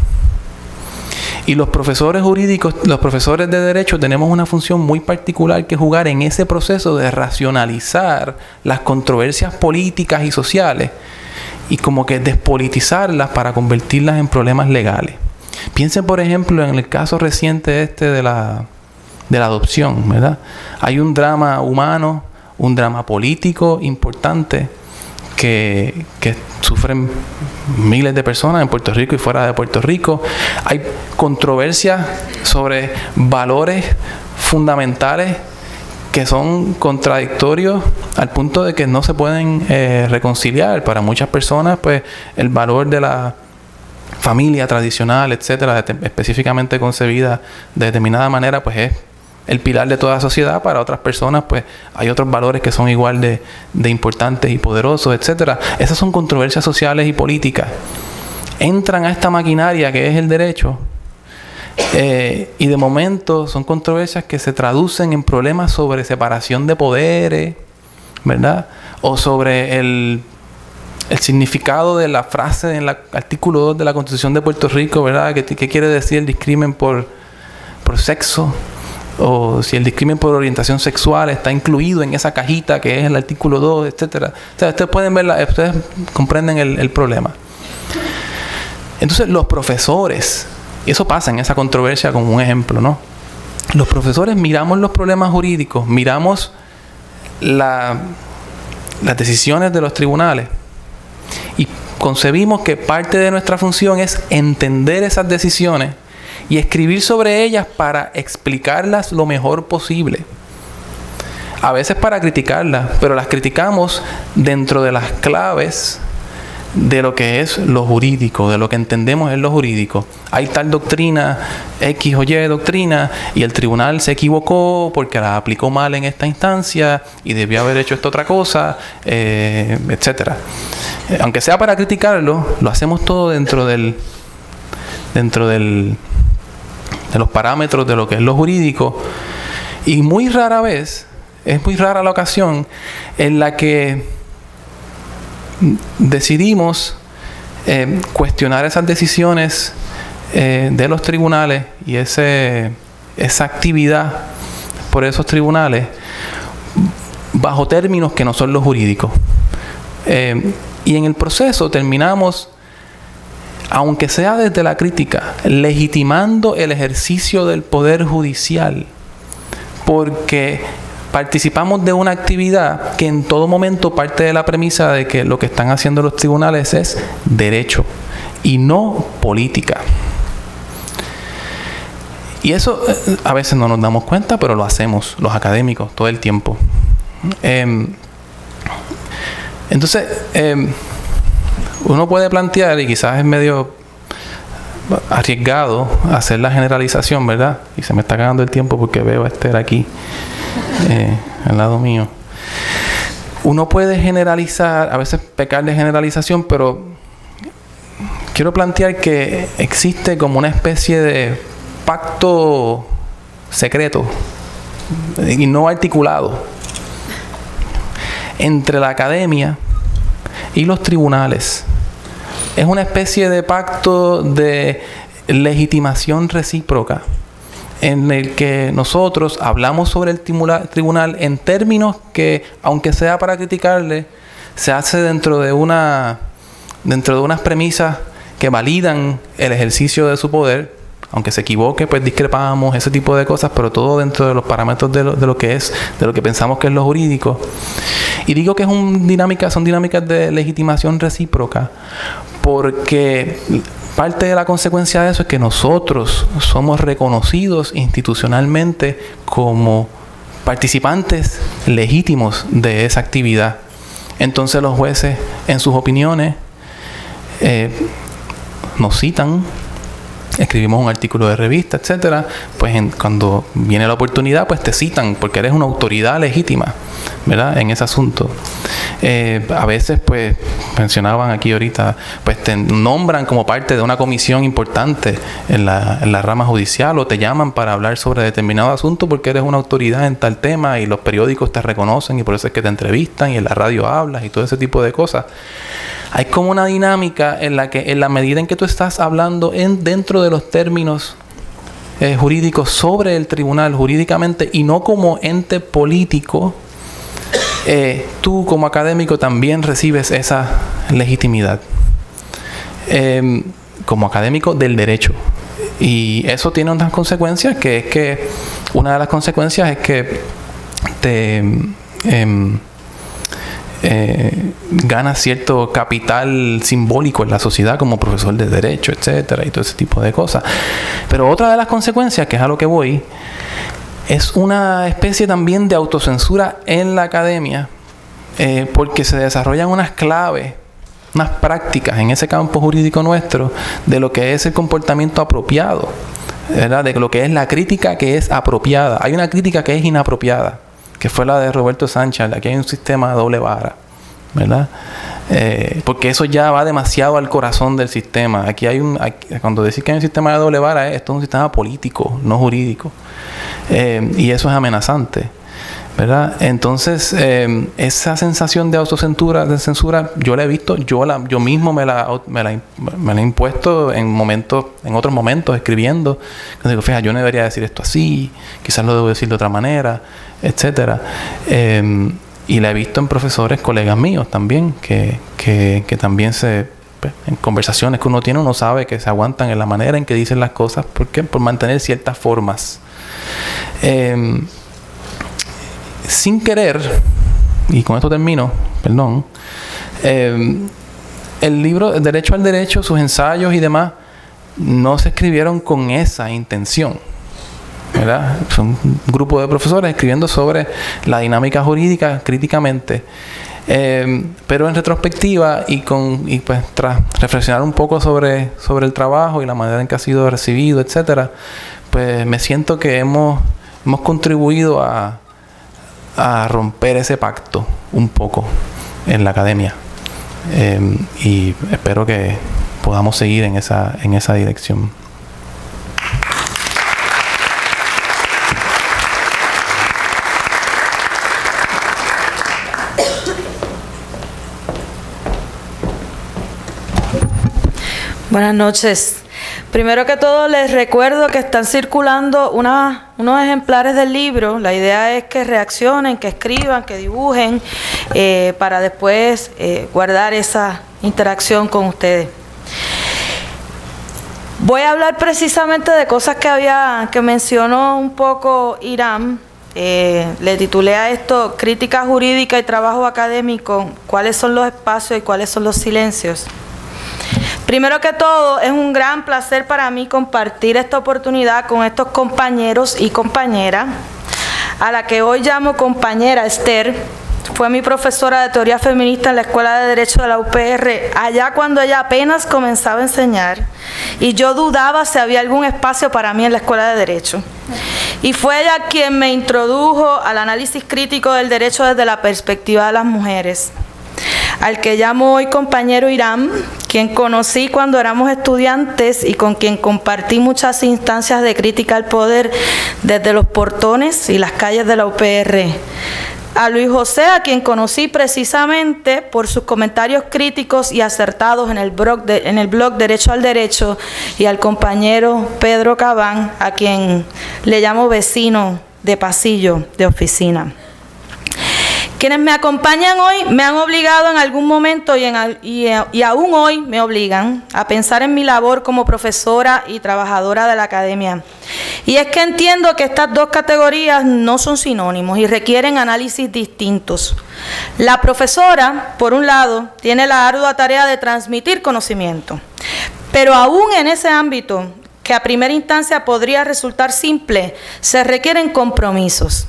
Y los profesores jurídicos, los profesores de derecho, tenemos una función muy particular que jugar en ese proceso de racionalizar las controversias políticas y sociales y como que despolitizarlas para convertirlas en problemas legales. Piensen, por ejemplo, en el caso reciente de la adopción, ¿verdad? Hay un drama humano, un drama político importante que sufren miles de personas en Puerto Rico y fuera de Puerto Rico. Hay controversias sobre valores fundamentales que son contradictorios al punto de que no se pueden reconciliar. Para muchas personas, pues, el valor de la familia tradicional, etcétera, específicamente concebida de determinada manera, pues es el pilar de toda sociedad. Para otras personas, pues, hay otros valores que son igual de importantes y poderosos, etcétera. Esas son controversias sociales y políticas. Entran a esta maquinaria que es el derecho Y de momento son controversias que se traducen en problemas sobre separación de poderes, ¿verdad? O sobre el significado de la frase en el artículo 2 de la Constitución de Puerto Rico, ¿verdad? ¿Qué quiere decir el discrimen por sexo? O si el discrimen por orientación sexual está incluido en esa cajita que es el artículo 2, etcétera. O sea, ustedes pueden ver, ustedes comprenden el problema. Entonces, los profesores, y eso pasa en esa controversia como un ejemplo, ¿no? Los profesores miramos los problemas jurídicos, miramos las decisiones de los tribunales y concebimos que parte de nuestra función es entender esas decisiones y escribir sobre ellas para explicarlas lo mejor posible. A veces para criticarlas, pero las criticamos dentro de las claves de lo que es lo jurídico, de lo que entendemos es lo jurídico. Hay tal doctrina, X o Y doctrina, y el tribunal se equivocó porque la aplicó mal en esta instancia y debió haber hecho esta otra cosa, etcétera. Aunque sea para criticarlo, lo hacemos todo dentro de los parámetros de lo que es lo jurídico. Y muy rara vez, es muy rara la ocasión en la que decidimos cuestionar esas decisiones de los tribunales y esa actividad por esos tribunales bajo términos que no son los jurídicos. Y en el proceso terminamos, aunque sea desde la crítica, legitimando el ejercicio del poder judicial, porque participamos de una actividad que en todo momento parte de la premisa de que lo que están haciendo los tribunales es derecho y no política. Y eso a veces no nos damos cuenta, pero lo hacemos los académicos todo el tiempo. Entonces, uno puede plantear, y quizás es medio arriesgado hacer la generalización, ¿verdad? Y se me está acabando el tiempo porque veo a Esther aquí al lado mío. Uno puede generalizar, a veces pecar de generalización, pero quiero plantear que existe como una especie de pacto secreto y no articulado entre la academia y los tribunales. Es una especie de pacto de legitimación recíproca en el que nosotros hablamos sobre el tribunal en términos que, aunque sea para criticarle, se hace dentro de unas premisas que validan el ejercicio de su poder. Aunque se equivoque, pues discrepamos, ese tipo de cosas, pero todo dentro de los parámetros de lo que pensamos que es lo jurídico. Y digo que son dinámicas de legitimación recíproca, porque parte de la consecuencia de eso es que nosotros somos reconocidos institucionalmente como participantes legítimos de esa actividad. Entonces los jueces, en sus opiniones, nos citan, escribimos un artículo de revista, etcétera, pues cuando viene la oportunidad, pues te citan porque eres una autoridad legítima, ¿verdad?, en ese asunto. A veces, pues, mencionaban aquí ahorita, pues te nombran como parte de una comisión importante en la rama judicial, o te llaman para hablar sobre determinado asunto porque eres una autoridad en tal tema y los periódicos te reconocen y por eso es que te entrevistan y en la radio hablas y todo ese tipo de cosas. Hay como una dinámica en la que, en la medida en que tú estás hablando dentro de los términos jurídicos sobre el tribunal jurídicamente y no como ente político, tú como académico también recibes esa legitimidad como académico del derecho. Y eso tiene unas consecuencias, que es que una de las consecuencias es que te ganas cierto capital simbólico en la sociedad como profesor de derecho, etcétera, y todo ese tipo de cosas. Pero otra de las consecuencias, que es a lo que voy, es una especie también de autocensura en la academia, porque se desarrollan unas claves, unas prácticas en ese campo jurídico nuestro de lo que es el comportamiento apropiado, ¿verdad?, de lo que es la crítica que es apropiada. Hay una crítica que es inapropiada, que fue la de Roberto Sánchez. Aquí hay un sistema de doble vara, ¿verdad? Porque eso ya va demasiado al corazón del sistema. Aquí cuando decís que hay un sistema de doble vara, esto es un sistema político, no jurídico. Y eso es amenazante, ¿verdad? Entonces, esa sensación de autocensura, de censura, yo la he visto, yo mismo me la he impuesto en otros momentos, escribiendo. Cuando digo, fíjate, yo no debería decir esto así, quizás lo debo decir de otra manera, etcétera. Y la he visto en profesores, colegas míos también, que también en conversaciones que uno tiene, uno sabe que se aguantan en la manera en que dicen las cosas. ¿Por qué? Por mantener ciertas formas. Sin querer, y con esto termino, perdón, el libro Derecho al Derecho, sus ensayos y demás, no se escribieron con esa intención, ¿verdad? Son un grupo de profesores escribiendo sobre la dinámica jurídica críticamente, pero en retrospectiva y pues tras reflexionar un poco sobre el trabajo y la manera en que ha sido recibido, etcétera, pues me siento que hemos contribuido a romper ese pacto un poco en la academia, y espero que podamos seguir en esa dirección. Buenas noches. Primero que todo, les recuerdo que están circulando unos ejemplares del libro. La idea es que reaccionen, que escriban, que dibujen, para después guardar esa interacción con ustedes. Voy a hablar precisamente de cosas que mencionó un poco Irán. Le titulé a esto Crítica Jurídica y Trabajo Académico, ¿cuáles son los espacios y cuáles son los silencios? Primero que todo, es un gran placer para mí compartir esta oportunidad con estos compañeros y compañeras, a la que hoy llamo compañera Esther. Fue mi profesora de teoría feminista en la Escuela de Derecho de la UPR, allá cuando ella apenas comenzaba a enseñar, y yo dudaba si había algún espacio para mí en la Escuela de Derecho. Y fue ella quien me introdujo al análisis crítico del derecho desde la perspectiva de las mujeres, al que llamo hoy compañero Irán, quien conocí cuando éramos estudiantes y con quien compartí muchas instancias de crítica al poder desde los portones y las calles de la UPR. A Luis José, a quien conocí precisamente por sus comentarios críticos y acertados en el blog Derecho al Derecho, y al compañero Pedro Cabán, a quien le llamo vecino de pasillo de oficina. Quienes me acompañan hoy me han obligado en algún momento y aún hoy me obligan a pensar en mi labor como profesora y trabajadora de la academia. Y es que entiendo que estas dos categorías no son sinónimos y requieren análisis distintos. La profesora, por un lado, tiene la ardua tarea de transmitir conocimiento, pero aún en ese ámbito, que a primera instancia podría resultar simple, se requieren compromisos.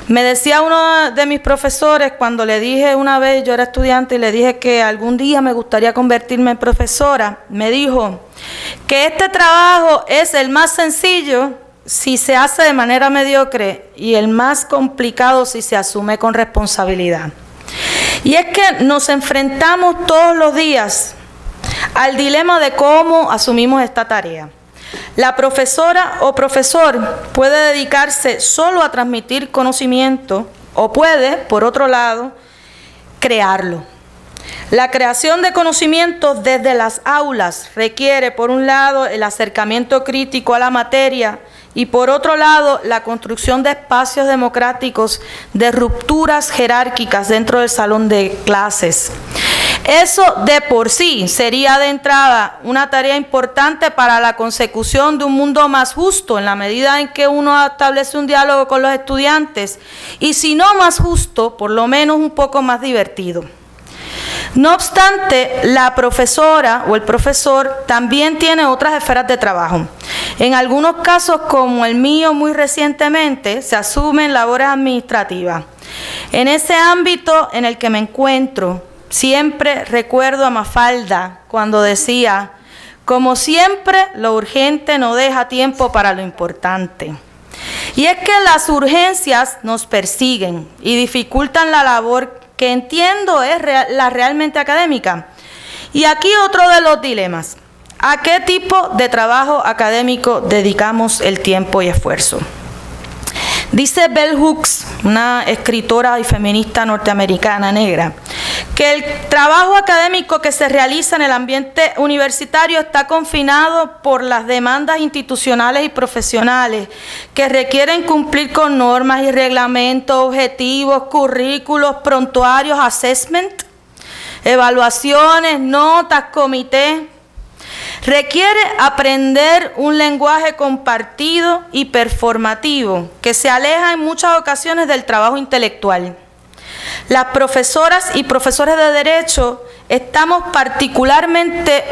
Me decía uno de mis profesores, cuando le dije una vez, yo era estudiante, y le dije que algún día me gustaría convertirme en profesora, me dijo que este trabajo es el más sencillo si se hace de manera mediocre y el más complicado si se asume con responsabilidad. Y es que nos enfrentamos todos los días al dilema de cómo asumimos esta tarea. La profesora o profesor puede dedicarse solo a transmitir conocimiento o puede, por otro lado, crearlo. La creación de conocimiento desde las aulas requiere, por un lado, el acercamiento crítico a la materia y, por otro lado, la construcción de espacios democráticos de rupturas jerárquicas dentro del salón de clases. Eso de por sí sería de entrada una tarea importante para la consecución de un mundo más justo, en la medida en que uno establece un diálogo con los estudiantes, y si no más justo, por lo menos un poco más divertido. No obstante, la profesora o el profesor también tiene otras esferas de trabajo. En algunos casos, como el mío muy recientemente, se asumen labores administrativas. En ese ámbito en el que me encuentro, siempre recuerdo a Mafalda cuando decía, como siempre, lo urgente no deja tiempo para lo importante. Y es que las urgencias nos persiguen y dificultan la labor que entiendo es la realmente académica. Y aquí otro de los dilemas. ¿A qué tipo de trabajo académico dedicamos el tiempo y esfuerzo? Dice Bell Hooks, una escritora y feminista norteamericana negra, que el trabajo académico que se realiza en el ambiente universitario está confinado por las demandas institucionales y profesionales que requieren cumplir con normas y reglamentos, objetivos, currículos, prontuarios, assessment, evaluaciones, notas, comités. Requiere aprender un lenguaje compartido y performativo que se aleja en muchas ocasiones del trabajo intelectual. Las profesoras y profesores de Derecho estamos particularmente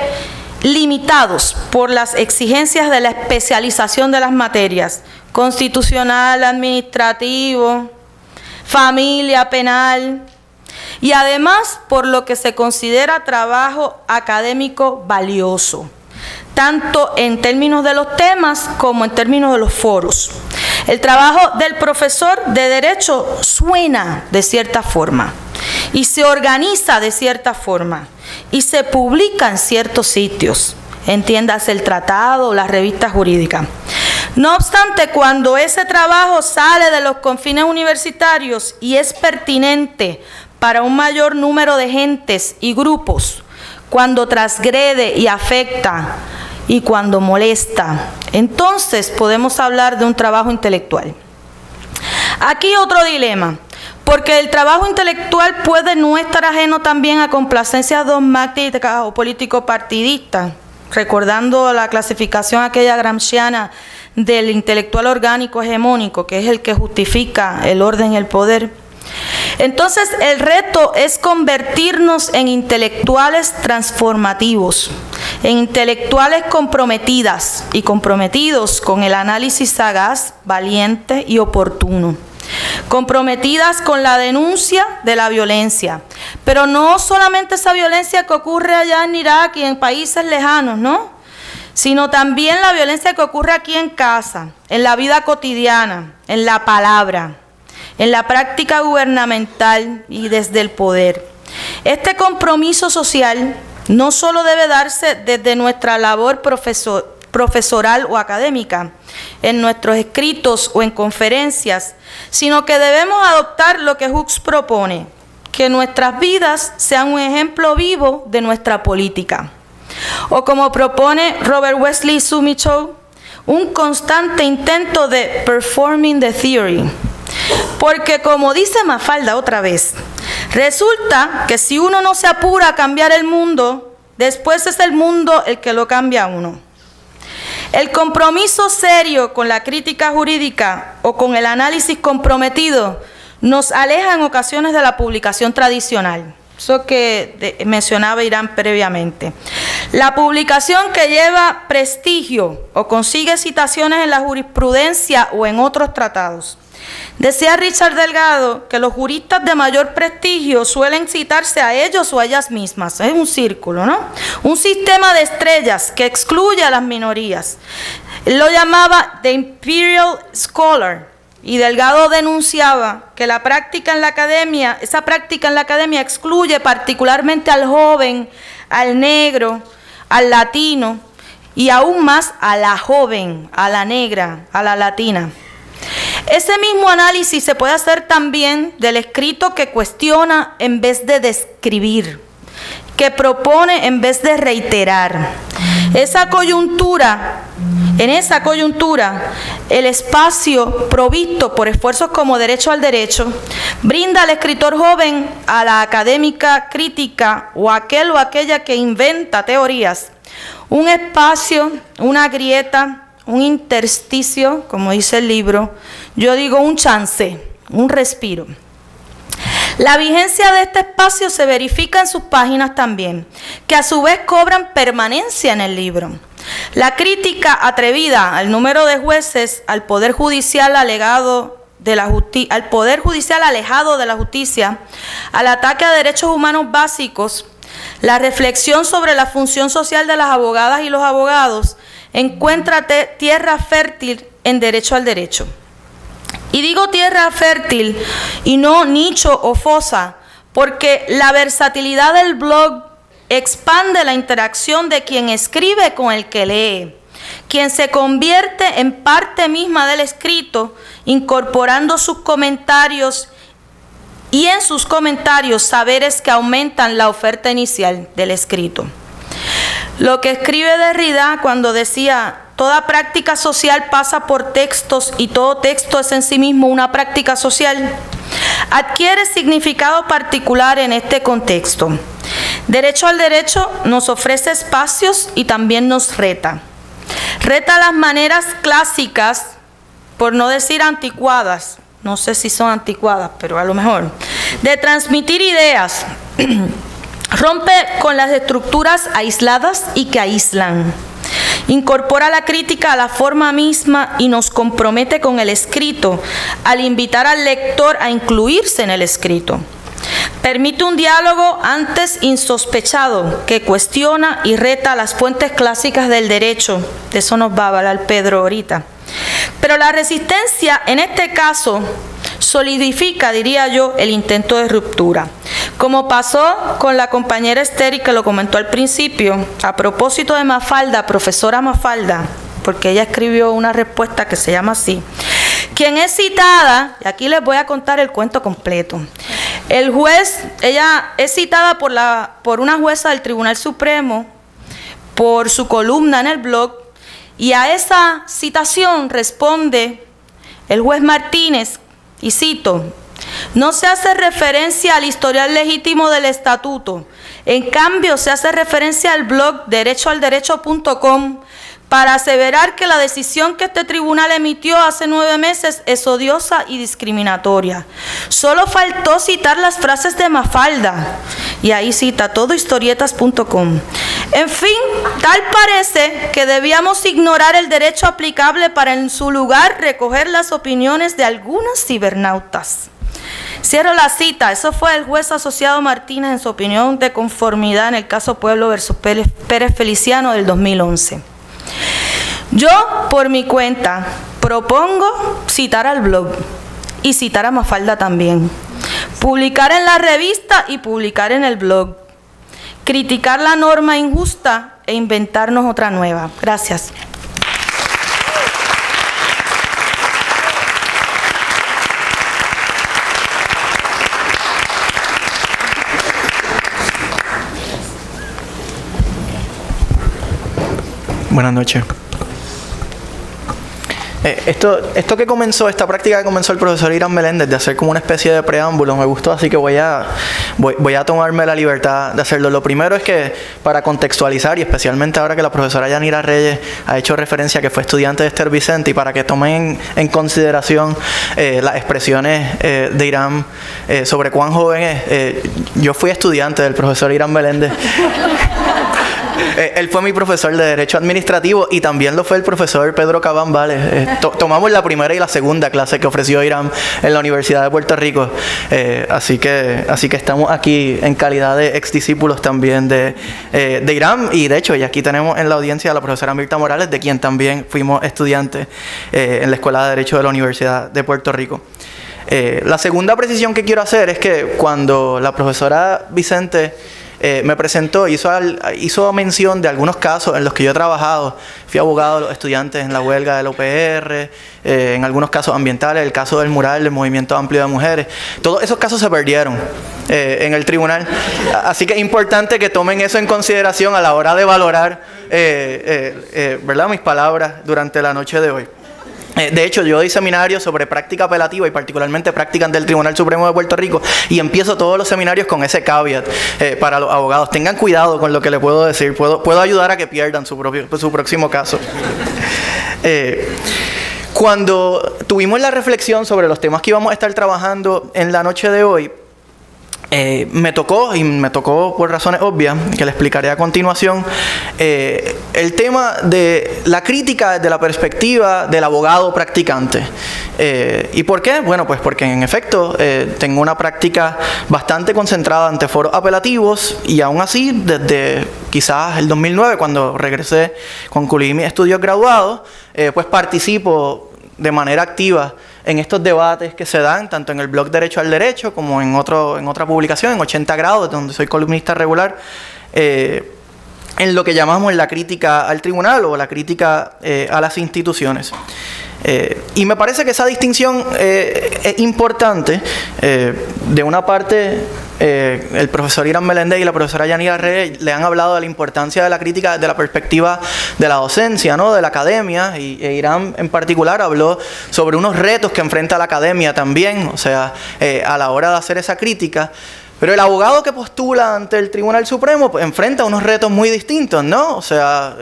limitados por las exigencias de la especialización de las materias, constitucional, administrativo, familia, penal, y además por lo que se considera trabajo académico valioso, tanto en términos de los temas como en términos de los foros. El trabajo del profesor de Derecho suena de cierta forma y se organiza de cierta forma y se publica en ciertos sitios, entiéndase el tratado o la revista jurídica. No obstante, cuando ese trabajo sale de los confines universitarios y es pertinente para un mayor número de gentes y grupos, cuando transgrede y afecta y cuando molesta, entonces podemos hablar de un trabajo intelectual. Aquí otro dilema, porque el trabajo intelectual puede no estar ajeno también a complacencias dogmáticas o político-partidistas, recordando la clasificación aquella gramsciana del intelectual orgánico hegemónico, que es el que justifica el orden y el poder. Entonces, el reto es convertirnos en intelectuales transformativos, en intelectuales comprometidas y comprometidos con el análisis sagaz, valiente y oportuno, comprometidas con la denuncia de la violencia, pero no solamente esa violencia que ocurre allá en Irak y en países lejanos, ¿no?, sino también la violencia que ocurre aquí en casa, en la vida cotidiana, en la palabra, en la práctica gubernamental y desde el poder. Este compromiso social no solo debe darse desde nuestra labor profesoral o académica, en nuestros escritos o en conferencias, sino que debemos adoptar lo que Hooks propone, que nuestras vidas sean un ejemplo vivo de nuestra política. O como propone Robert Wesley Sumichow, un constante intento de performing the theory. Porque como dice Mafalda otra vez, resulta que si uno no se apura a cambiar el mundo, después es el mundo el que lo cambia a uno. El compromiso serio con la crítica jurídica o con el análisis comprometido nos aleja en ocasiones de la publicación tradicional. Eso que mencionaba Irán previamente. La publicación que lleva prestigio o consigue citaciones en la jurisprudencia o en otros tratados. Decía Richard Delgado que los juristas de mayor prestigio suelen citarse a ellos o a ellas mismas. Es un círculo, ¿no? Un sistema de estrellas que excluye a las minorías. Él lo llamaba The Imperial Scholar. Y Delgado denunciaba que la práctica en la academia, esa práctica en la academia excluye particularmente al joven, al negro, al latino y aún más a la joven, a la negra, a la latina. Ese mismo análisis se puede hacer también del escrito que cuestiona en vez de describir, que propone en vez de reiterar. En esa coyuntura, el espacio provisto por esfuerzos como Derecho al Derecho brinda al escritor joven, a la académica crítica o aquel o aquella que inventa teorías, un espacio, una grieta, un intersticio, como dice el libro, yo digo un chance, un respiro. La vigencia de este espacio se verifica en sus páginas también, que a su vez cobran permanencia en el libro. La crítica atrevida al número de jueces, al poder judicial alejado de la justicia, al ataque a derechos humanos básicos, la reflexión sobre la función social de las abogadas y los abogados, encuentra tierra fértil en Derecho al Derecho. Y digo tierra fértil y no nicho o fosa, porque la versatilidad del blog expande la interacción de quien escribe con el que lee, quien se convierte en parte misma del escrito, incorporando sus comentarios y en sus comentarios saberes que aumentan la oferta inicial del escrito. Lo que escribe Derrida cuando decía: toda práctica social pasa por textos y todo texto es en sí mismo una práctica social, adquiere significado particular en este contexto. Derecho al derecho nos ofrece espacios y también nos reta. Reta las maneras clásicas, por no decir anticuadas, no sé si son anticuadas, pero a lo mejor, de transmitir ideas. Rompe con las estructuras aisladas y que aíslan. Incorpora la crítica a la forma misma y nos compromete con el escrito al invitar al lector a incluirse en el escrito. Permite un diálogo antes insospechado que cuestiona y reta las fuentes clásicas del derecho. De eso nos va a hablar Pedro ahorita. Pero la resistencia, en este caso, solidifica, diría yo, el intento de ruptura. Como pasó con la compañera Esther, que lo comentó al principio, a propósito de Mafalda, profesora Mafalda, porque ella escribió una respuesta que se llama así, quien es citada, y aquí les voy a contar el cuento completo. El juez, ella es citada por una jueza del Tribunal Supremo por su columna en el blog, y a esa citación responde el juez Martínez, y cito: no se hace referencia al historial legítimo del estatuto, en cambio se hace referencia al blog derechoalderecho.com para aseverar que la decisión que este tribunal emitió hace 9 meses es odiosa y discriminatoria. Solo faltó citar las frases de Mafalda, y ahí cita todohistorietas.com. En fin, tal parece que debíamos ignorar el derecho aplicable para en su lugar recoger las opiniones de algunos cibernautas. Cierro la cita. Eso fue el juez asociado Martínez en su opinión de conformidad en el caso Pueblo versus Pérez Feliciano del 2011. Yo, por mi cuenta, propongo citar al blog y citar a Mafalda también. Publicar en la revista y publicar en el blog. Criticar la norma injusta e inventarnos otra nueva. Gracias. Buenas noches. Esto que comenzó, esta práctica que comenzó el profesor Irán Meléndez de hacer como una especie de preámbulo, me gustó, así que voy a tomarme la libertad de hacerlo. Lo primero es que, para contextualizar, y especialmente ahora que la profesora Yanira Reyes ha hecho referencia a que fue estudiante de Esther Vicente, y para que tomen en consideración las expresiones de Irán sobre cuán joven es, yo fui estudiante del profesor Irán Meléndez. Él fue mi profesor de Derecho Administrativo y también lo fue el profesor Pedro Cabán Vales. Tomamos la primera y la segunda clase que ofreció Irán en la Universidad de Puerto Rico. Así que estamos aquí en calidad de exdiscípulos también de Irán. Y de hecho, y aquí tenemos en la audiencia a la profesora Mirta Morales, de quien también fuimos estudiantes en la Escuela de Derecho de la Universidad de Puerto Rico. La segunda precisión que quiero hacer es que cuando la profesora Vicente me presentó, hizo mención de algunos casos en los que yo he trabajado. Fui abogado de los estudiantes en la huelga del OPR, en algunos casos ambientales, el caso del mural del Movimiento Amplio de Mujeres. Todos esos casos se perdieron en el tribunal. Así que es importante que tomen eso en consideración a la hora de valorar ¿verdad? Mis palabras durante la noche de hoy. De hecho, yo doy seminarios sobre práctica apelativa y particularmente prácticas del Tribunal Supremo de Puerto Rico, y empiezo todos los seminarios con ese caveat para los abogados. Tengan cuidado con lo que les puedo decir. Puedo ayudar a que pierdan su próximo caso. Cuando tuvimos la reflexión sobre los temas que íbamos a estar trabajando en la noche de hoy, me tocó por razones obvias, que le explicaré a continuación, el tema de la crítica desde la perspectiva del abogado practicante. ¿Y por qué? Bueno, pues porque en efecto tengo una práctica bastante concentrada ante foros apelativos, y aún así, desde quizás el 2009, cuando concluí mis estudios graduados, pues participo de manera activa en estos debates que se dan, tanto en el blog Derecho al Derecho como en otra publicación, en 80 grados, donde soy columnista regular, en lo que llamamos la crítica al tribunal o la crítica a las instituciones. Y me parece que esa distinción es importante. De una parte, el profesor Irán Meléndez y la profesora Yanira Reyes le han hablado de la importancia de la crítica desde la perspectiva de la docencia, ¿no?, de la academia, e Irán en particular habló sobre unos retos que enfrenta la academia también, o sea, a la hora de hacer esa crítica. Pero el abogado que postula ante el Tribunal Supremo pues, enfrenta unos retos muy distintos, ¿no? O sea,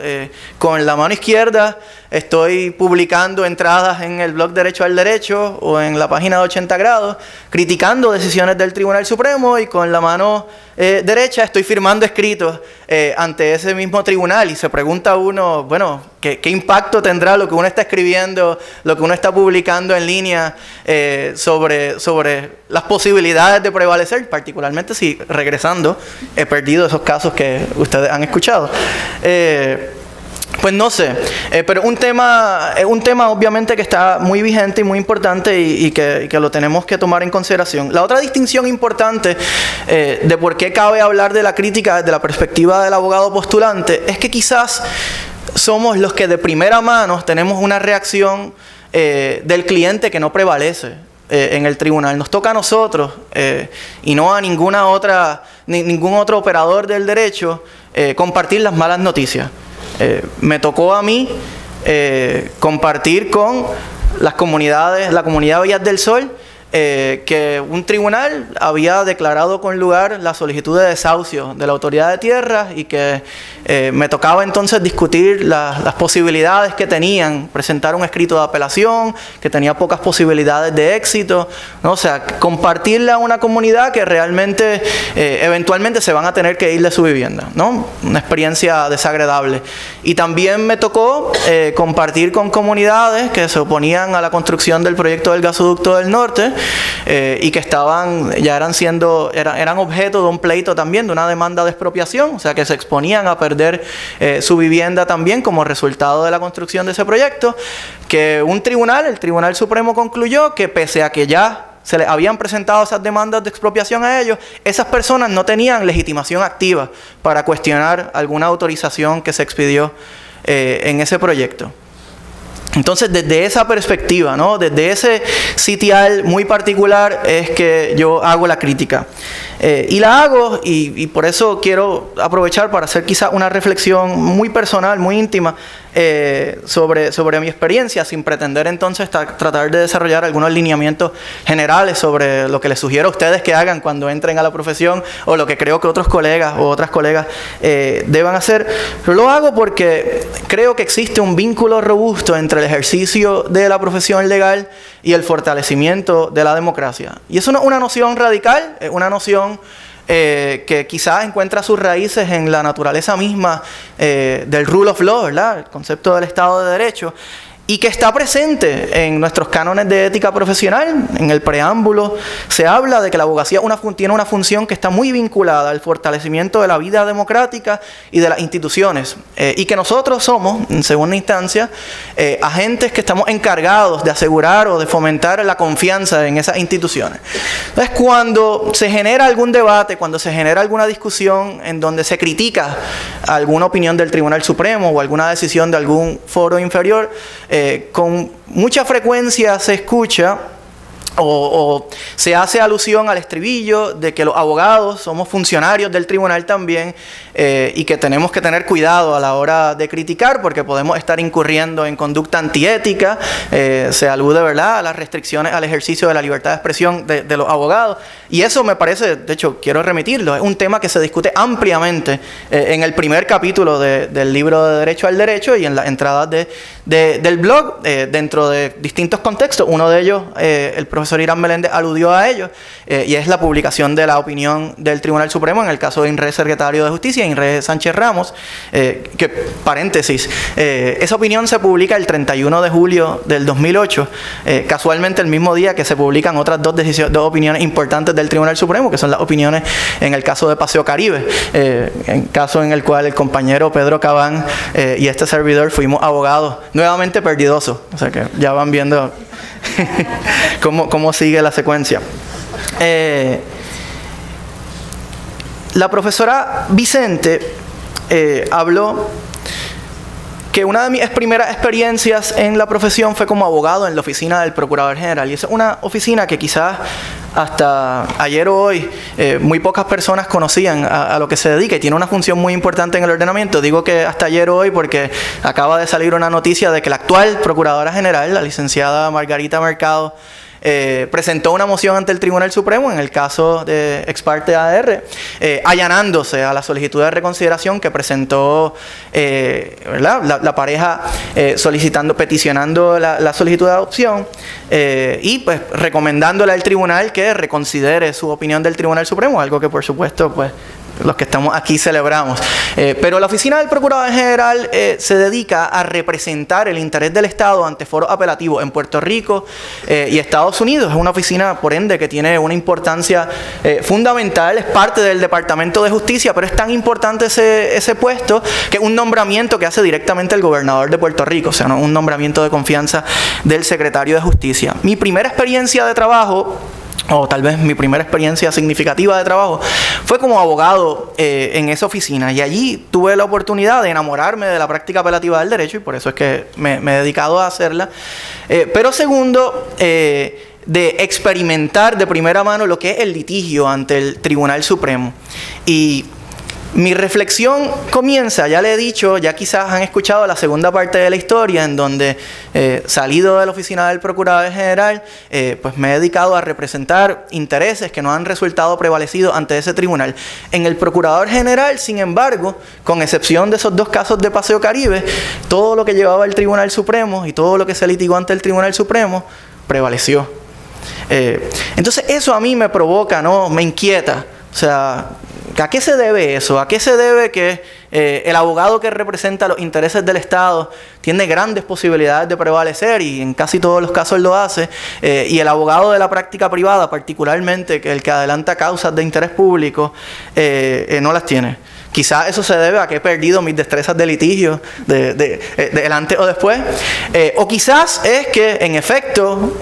con la mano izquierda estoy publicando entradas en el blog Derecho al Derecho o en la página de 80 grados, criticando decisiones del Tribunal Supremo, y con la mano derecha estoy firmando escritos ante ese mismo tribunal, y se pregunta uno, bueno, ¿qué impacto tendrá lo que uno está escribiendo, lo que uno está publicando en línea sobre las posibilidades de prevalecer, particularmente si, regresando, he perdido esos casos que ustedes han escuchado? Pues no sé, pero es un tema obviamente que está muy vigente y muy importante y que lo tenemos que tomar en consideración. La otra distinción importante de por qué cabe hablar de la crítica desde la perspectiva del abogado postulante es que quizás somos los que de primera mano tenemos una reacción del cliente que no prevalece en el tribunal. Nos toca a nosotros y no a ningún otro operador del derecho compartir las malas noticias. Me tocó a mí compartir con la comunidad Villas del Sol, que un tribunal había declarado con lugar la solicitud de desahucio de la autoridad de tierras, y que me tocaba entonces discutir las posibilidades que tenían, presentar un escrito de apelación que tenía pocas posibilidades de éxito, ¿no? O sea, compartirle a una comunidad que realmente eventualmente se van a tener que ir de su vivienda, ¿no? Una experiencia desagradable. Y también me tocó compartir con comunidades que se oponían a la construcción del proyecto del gasoducto del norte, y que eran objeto de un pleito también, de una demanda de expropiación, o sea que se exponían a perder su vivienda también como resultado de la construcción de ese proyecto, que el Tribunal Supremo concluyó que pese a que ya se les habían presentado esas demandas de expropiación a ellos, esas personas no tenían legitimación activa para cuestionar alguna autorización que se expidió en ese proyecto. Entonces, desde esa perspectiva, ¿no?, desde ese sitial muy particular es que yo hago la crítica. Y la hago, y por eso quiero aprovechar para hacer quizá una reflexión muy personal, muy íntima, sobre mi experiencia, sin pretender entonces tratar de desarrollar algunos lineamientos generales sobre lo que les sugiero a ustedes que hagan cuando entren a la profesión, o lo que creo que otros colegas o otras colegas deban hacer. Pero lo hago porque creo que existe un vínculo robusto entre el ejercicio de la profesión legal y el fortalecimiento de la democracia. Y eso no es una noción radical, es una noción que quizás encuentra sus raíces en la naturaleza misma del rule of law, ¿verdad?, el concepto del Estado de Derecho, y que está presente en nuestros cánones de ética profesional. En el preámbulo se habla de que la abogacía tiene una función que está muy vinculada al fortalecimiento de la vida democrática y de las instituciones, y que nosotros somos, en segunda instancia, agentes que estamos encargados de asegurar o de fomentar la confianza en esas instituciones. Entonces, cuando se genera algún debate, cuando se genera alguna discusión en donde se critica alguna opinión del Tribunal Supremo o alguna decisión de algún foro inferior, con mucha frecuencia se escucha o se hace alusión al estribillo de que los abogados somos funcionarios del tribunal también, y que tenemos que tener cuidado a la hora de criticar porque podemos estar incurriendo en conducta antiética. Se alude, ¿verdad?, a las restricciones al ejercicio de la libertad de expresión de los abogados, y eso me parece, de hecho quiero remitirlo, es un tema que se discute ampliamente en el primer capítulo del libro de Derecho al Derecho y en las entradas del blog, dentro de distintos contextos. Uno de ellos, el profesor Irán Meléndez aludió a ello, y es la publicación de la opinión del Tribunal Supremo en el caso de Inré, secretario de Justicia, Inré Sánchez Ramos, que, paréntesis, esa opinión se publica el 31 de julio del 2008, casualmente el mismo día que se publican otras dos opiniones importantes del Tribunal Supremo, que son las opiniones en el caso de Paseo Caribe, en caso en el cual el compañero Pedro Cabán y este servidor fuimos abogados nuevamente perdidosos, o sea que ya van viendo cómo sigue la secuencia. La profesora Vicente habló que una de mis primeras experiencias en la profesión fue como abogado en la oficina del Procurador General. Y esa es una oficina que quizás hasta ayer o hoy muy pocas personas conocían a lo que se dedica y tiene una función muy importante en el ordenamiento. Digo que hasta ayer o hoy porque acaba de salir una noticia de que la actual Procuradora General, la licenciada Margarita Mercado, presentó una moción ante el Tribunal Supremo en el caso de Ex parte AR, allanándose a la solicitud de reconsideración que presentó la pareja peticionando la solicitud de adopción y pues recomendándole al tribunal que reconsidere su opinión del Tribunal Supremo, algo que por supuesto pues los que estamos aquí celebramos. Pero la oficina del Procurador General se dedica a representar el interés del Estado ante foros apelativos en Puerto Rico y Estados Unidos. Es una oficina, por ende, que tiene una importancia fundamental, es parte del Departamento de Justicia, pero es tan importante ese puesto que es un nombramiento que hace directamente el gobernador de Puerto Rico, o sea, no un nombramiento de confianza del secretario de Justicia. Mi primera experiencia de trabajo, o tal vez mi primera experiencia significativa de trabajo, fue como abogado en esa oficina. Y allí tuve la oportunidad de enamorarme de la práctica apelativa del derecho, y por eso es que me he dedicado a hacerla. Pero segundo, de experimentar de primera mano lo que es el litigio ante el Tribunal Supremo. Y mi reflexión comienza, ya le he dicho, ya quizás han escuchado la segunda parte de la historia en donde salido de la oficina del Procurador General, pues me he dedicado a representar intereses que no han resultado prevalecidos ante ese tribunal. En el Procurador General, sin embargo, con excepción de esos 2 casos de Paseo Caribe, todo lo que llevaba el Tribunal Supremo y todo lo que se litigó ante el Tribunal Supremo prevaleció. Entonces eso a mí me provoca, ¿no? Me inquieta. O sea, ¿a qué se debe eso? ¿A qué se debe que el abogado que representa los intereses del Estado tiene grandes posibilidades de prevalecer y en casi todos los casos lo hace, y el abogado de la práctica privada, particularmente el que adelanta causas de interés público, no las tiene? Quizás eso se debe a que he perdido mis destrezas de litigio del antes o después. O quizás es que, en efecto,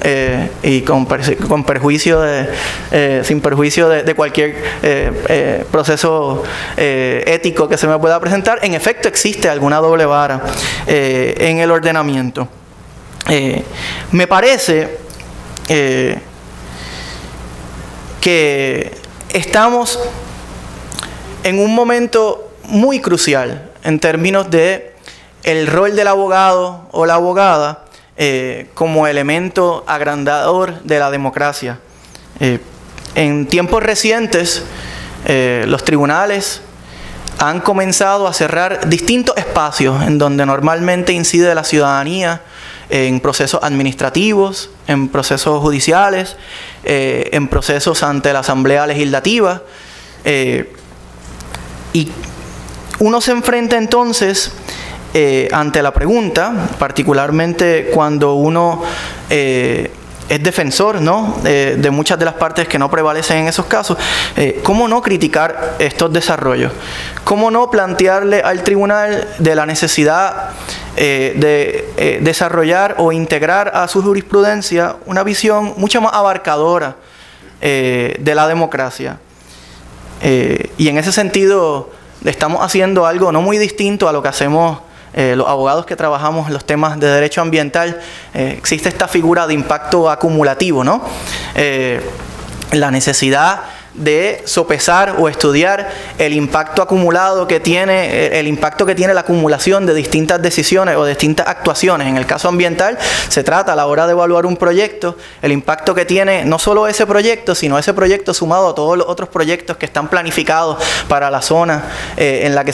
y sin perjuicio de cualquier proceso ético que se me pueda presentar, en efecto existe alguna doble vara en el ordenamiento. Me parece que estamos en un momento muy crucial en términos de el rol del abogado o la abogada como elemento agrandador de la democracia. En tiempos recientes, los tribunales han comenzado a cerrar distintos espacios en donde normalmente incide la ciudadanía, en procesos administrativos, en procesos judiciales, en procesos ante la Asamblea Legislativa. Y uno se enfrenta entonces ante la pregunta, particularmente cuando uno es defensor, ¿no?, de muchas de las partes que no prevalecen en esos casos, ¿cómo no criticar estos desarrollos? ¿Cómo no plantearle al tribunal de la necesidad de desarrollar o integrar a su jurisprudencia una visión mucho más abarcadora de la democracia? Y en ese sentido estamos haciendo algo no muy distinto a lo que hacemos los abogados que trabajamos en los temas de derecho ambiental. Existe esta figura de impacto acumulativo, ¿no? La necesidad de sopesar o estudiar el impacto acumulado que tiene, el impacto que tiene la acumulación de distintas decisiones o distintas actuaciones. En el caso ambiental se trata a la hora de evaluar un proyecto, el impacto que tiene no solo ese proyecto, sino ese proyecto sumado a todos los otros proyectos que están planificados para la zona en la que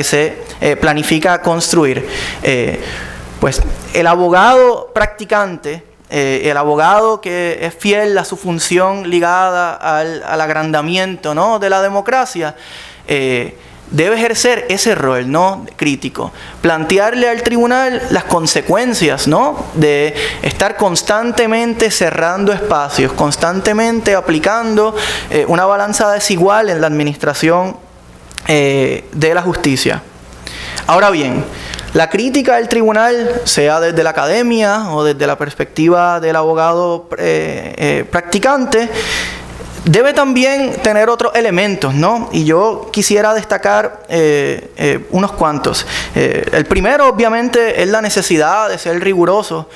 se planifica construir. Pues el abogado practicante, el abogado que es fiel a su función ligada al agrandamiento, ¿no?, de la democracia, debe ejercer ese rol, ¿no?, crítico. Plantearle al tribunal las consecuencias, ¿no?, de estar constantemente cerrando espacios, constantemente aplicando una balanza desigual en la administración de la justicia. Ahora bien, La crítica del tribunal, sea desde la academia o desde la perspectiva del abogado practicante, debe también tener otros elementos, ¿no? Y yo quisiera destacar unos cuantos. El primero, obviamente, es la necesidad de ser riguroso,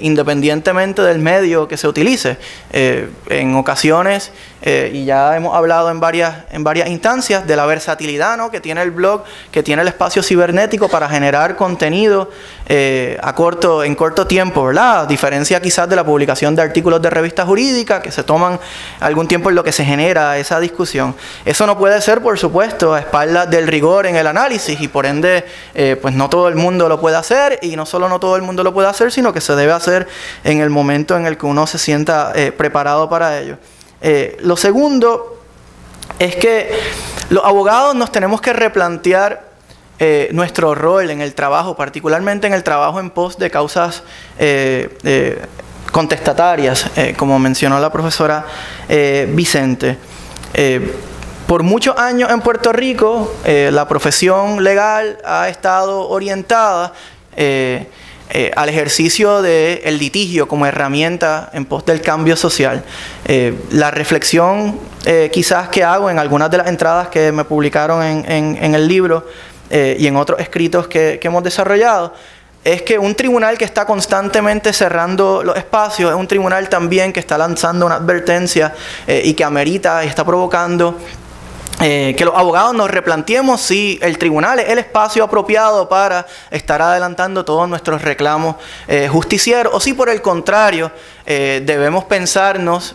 independientemente del medio que se utilice. En ocasiones, y ya hemos hablado en varias instancias, de la versatilidad, ¿no?, que tiene el blog, que tiene el espacio cibernético para generar contenido en corto tiempo, ¿verdad? A diferencia quizás de la publicación de artículos de revistas jurídicas que se toman algún tiempo en lo que se genera esa discusión. Eso no puede ser, por supuesto, a espaldas del rigor en el análisis, y por ende, pues no todo el mundo lo puede hacer, y no solo no todo el mundo lo puede hacer, sino que se debe hacer en el momento en el que uno se sienta preparado para ello. Lo segundo es que los abogados nos tenemos que replantear nuestro rol en el trabajo, particularmente en el trabajo en pos de causas contestatarias, como mencionó la profesora Vicente. Por muchos años en Puerto Rico, la profesión legal ha estado orientada al ejercicio del litigio como herramienta en pos del cambio social. La reflexión quizás que hago en algunas de las entradas que me publicaron en el libro y en otros escritos que hemos desarrollado, es que un tribunal que está constantemente cerrando los espacios es un tribunal también que está lanzando una advertencia y que amerita y está provocando que los abogados nos replanteemos si el tribunal es el espacio apropiado para estar adelantando todos nuestros reclamos justicieros, o si por el contrario debemos pensarnos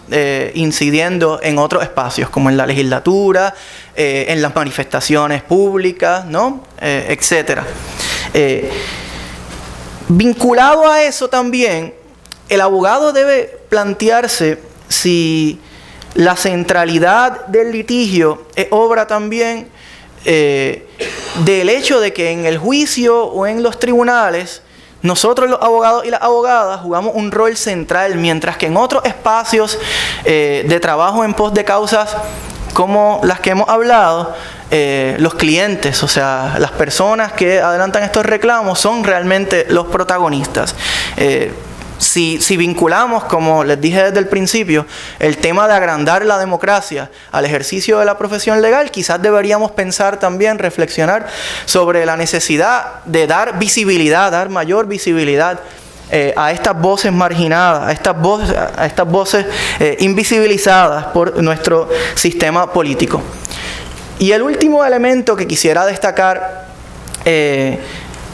incidiendo en otros espacios, como en la legislatura, en las manifestaciones públicas, ¿no? Etcétera. Vinculado a eso también, el abogado debe plantearse si la centralidad del litigio es obra también del hecho de que en el juicio o en los tribunales nosotros los abogados y las abogadas jugamos un rol central, mientras que en otros espacios de trabajo en pos de causas como las que hemos hablado, los clientes, o sea, las personas que adelantan estos reclamos son realmente los protagonistas. Si vinculamos, como les dije desde el principio, el tema de agrandar la democracia al ejercicio de la profesión legal, quizás deberíamos pensar también, reflexionar sobre la necesidad de dar visibilidad, dar mayor visibilidad a estas voces marginadas, a estas voces invisibilizadas por nuestro sistema político. Y el último elemento que quisiera destacar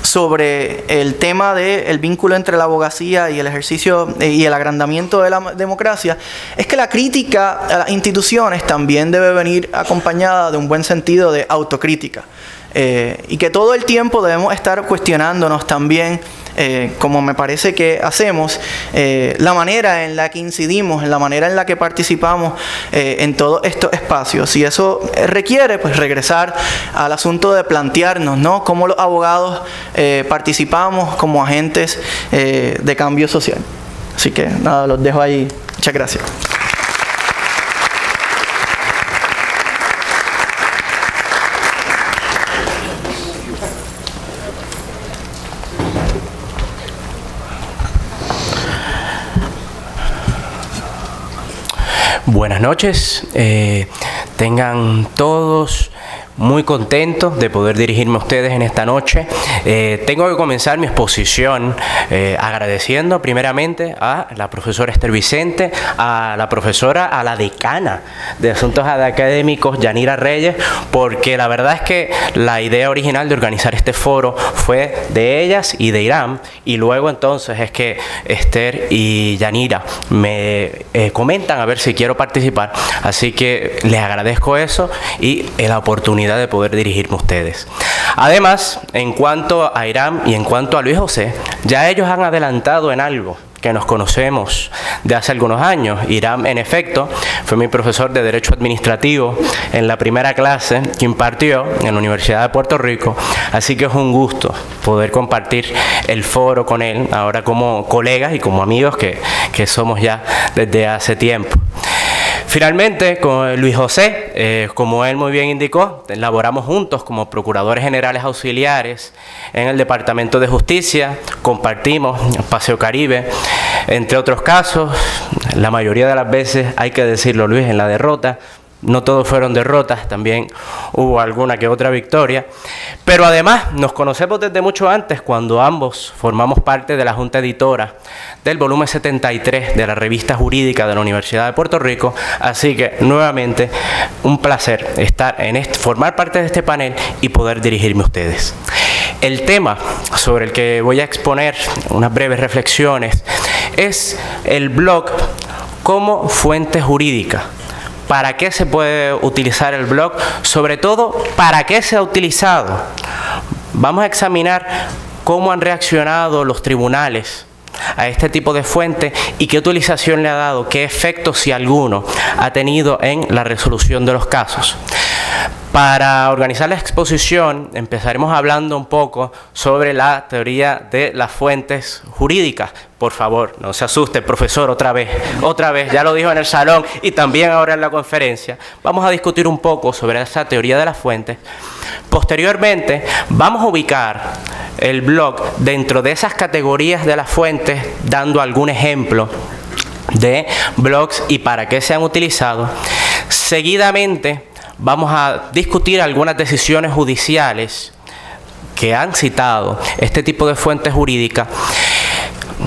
sobre el tema del vínculo entre la abogacía y el ejercicio y el agrandamiento de la democracia es que la crítica a las instituciones también debe venir acompañada de un buen sentido de autocrítica, y que todo el tiempo debemos estar cuestionándonos también, como me parece que hacemos, la manera en la que incidimos, en la manera en la que participamos en todos estos espacios. Y eso requiere, pues, regresar al asunto de plantearnos, ¿no?, cómo los abogados participamos como agentes de cambio social. Así que nada, los dejo ahí. Muchas gracias. Buenas noches, tengan todos muy contentos de poder dirigirme a ustedes en esta noche. Tengo que comenzar mi exposición agradeciendo primeramente a la profesora Esther Vicente, a la decana de Asuntos Académicos, Yanira Reyes, porque la verdad es que la idea original de organizar este foro fue de ellas y de Irán, y luego entonces es que Esther y Yanira me comentan a ver si quiero participar, así que les agradezco eso y la oportunidad de poder dirigirme a ustedes. Además, en cuanto a Irán y en cuanto a Luis José, ya ellos han adelantado en algo que nos conocemos de hace algunos años. Irán, en efecto, fue mi profesor de Derecho Administrativo en la primera clase que impartió en la Universidad de Puerto Rico, así que es un gusto poder compartir el foro con él, ahora como colegas y como amigos que somos ya desde hace tiempo. Finalmente, con Luis José, como él muy bien indicó, laboramos juntos como procuradores generales auxiliares en el Departamento de Justicia, compartimos Paseo Caribe, entre otros casos. La mayoría de las veces, hay que decirlo, Luis, en la derrota. No todos fueron derrotas, también hubo alguna que otra victoria. Pero además nos conocemos desde mucho antes, cuando ambos formamos parte de la Junta Editora del volumen 73 de la Revista Jurídica de la Universidad de Puerto Rico. Así que nuevamente un placer estar formar parte de este panel y poder dirigirme a ustedes. El tema sobre el que voy a exponer unas breves reflexiones es el blog como fuente jurídica. ¿Para qué se puede utilizar el blog? Sobre todo, ¿para qué se ha utilizado? Vamos a examinar cómo han reaccionado los tribunales a este tipo de fuente y qué utilización le ha dado, qué efecto, si alguno, ha tenido en la resolución de los casos. Para organizar la exposición empezaremos hablando un poco sobre la teoría de las fuentes jurídicas. Por favor, no se asuste, profesor, otra vez, ya lo dijo en el salón y también ahora en la conferencia. Vamos a discutir un poco sobre esa teoría de las fuentes. Posteriormente, vamos a ubicar el blog dentro de esas categorías de las fuentes, dando algún ejemplo de blogs y para qué se han utilizado. Seguidamente, vamos a discutir algunas decisiones judiciales que han citado este tipo de fuentes jurídicas.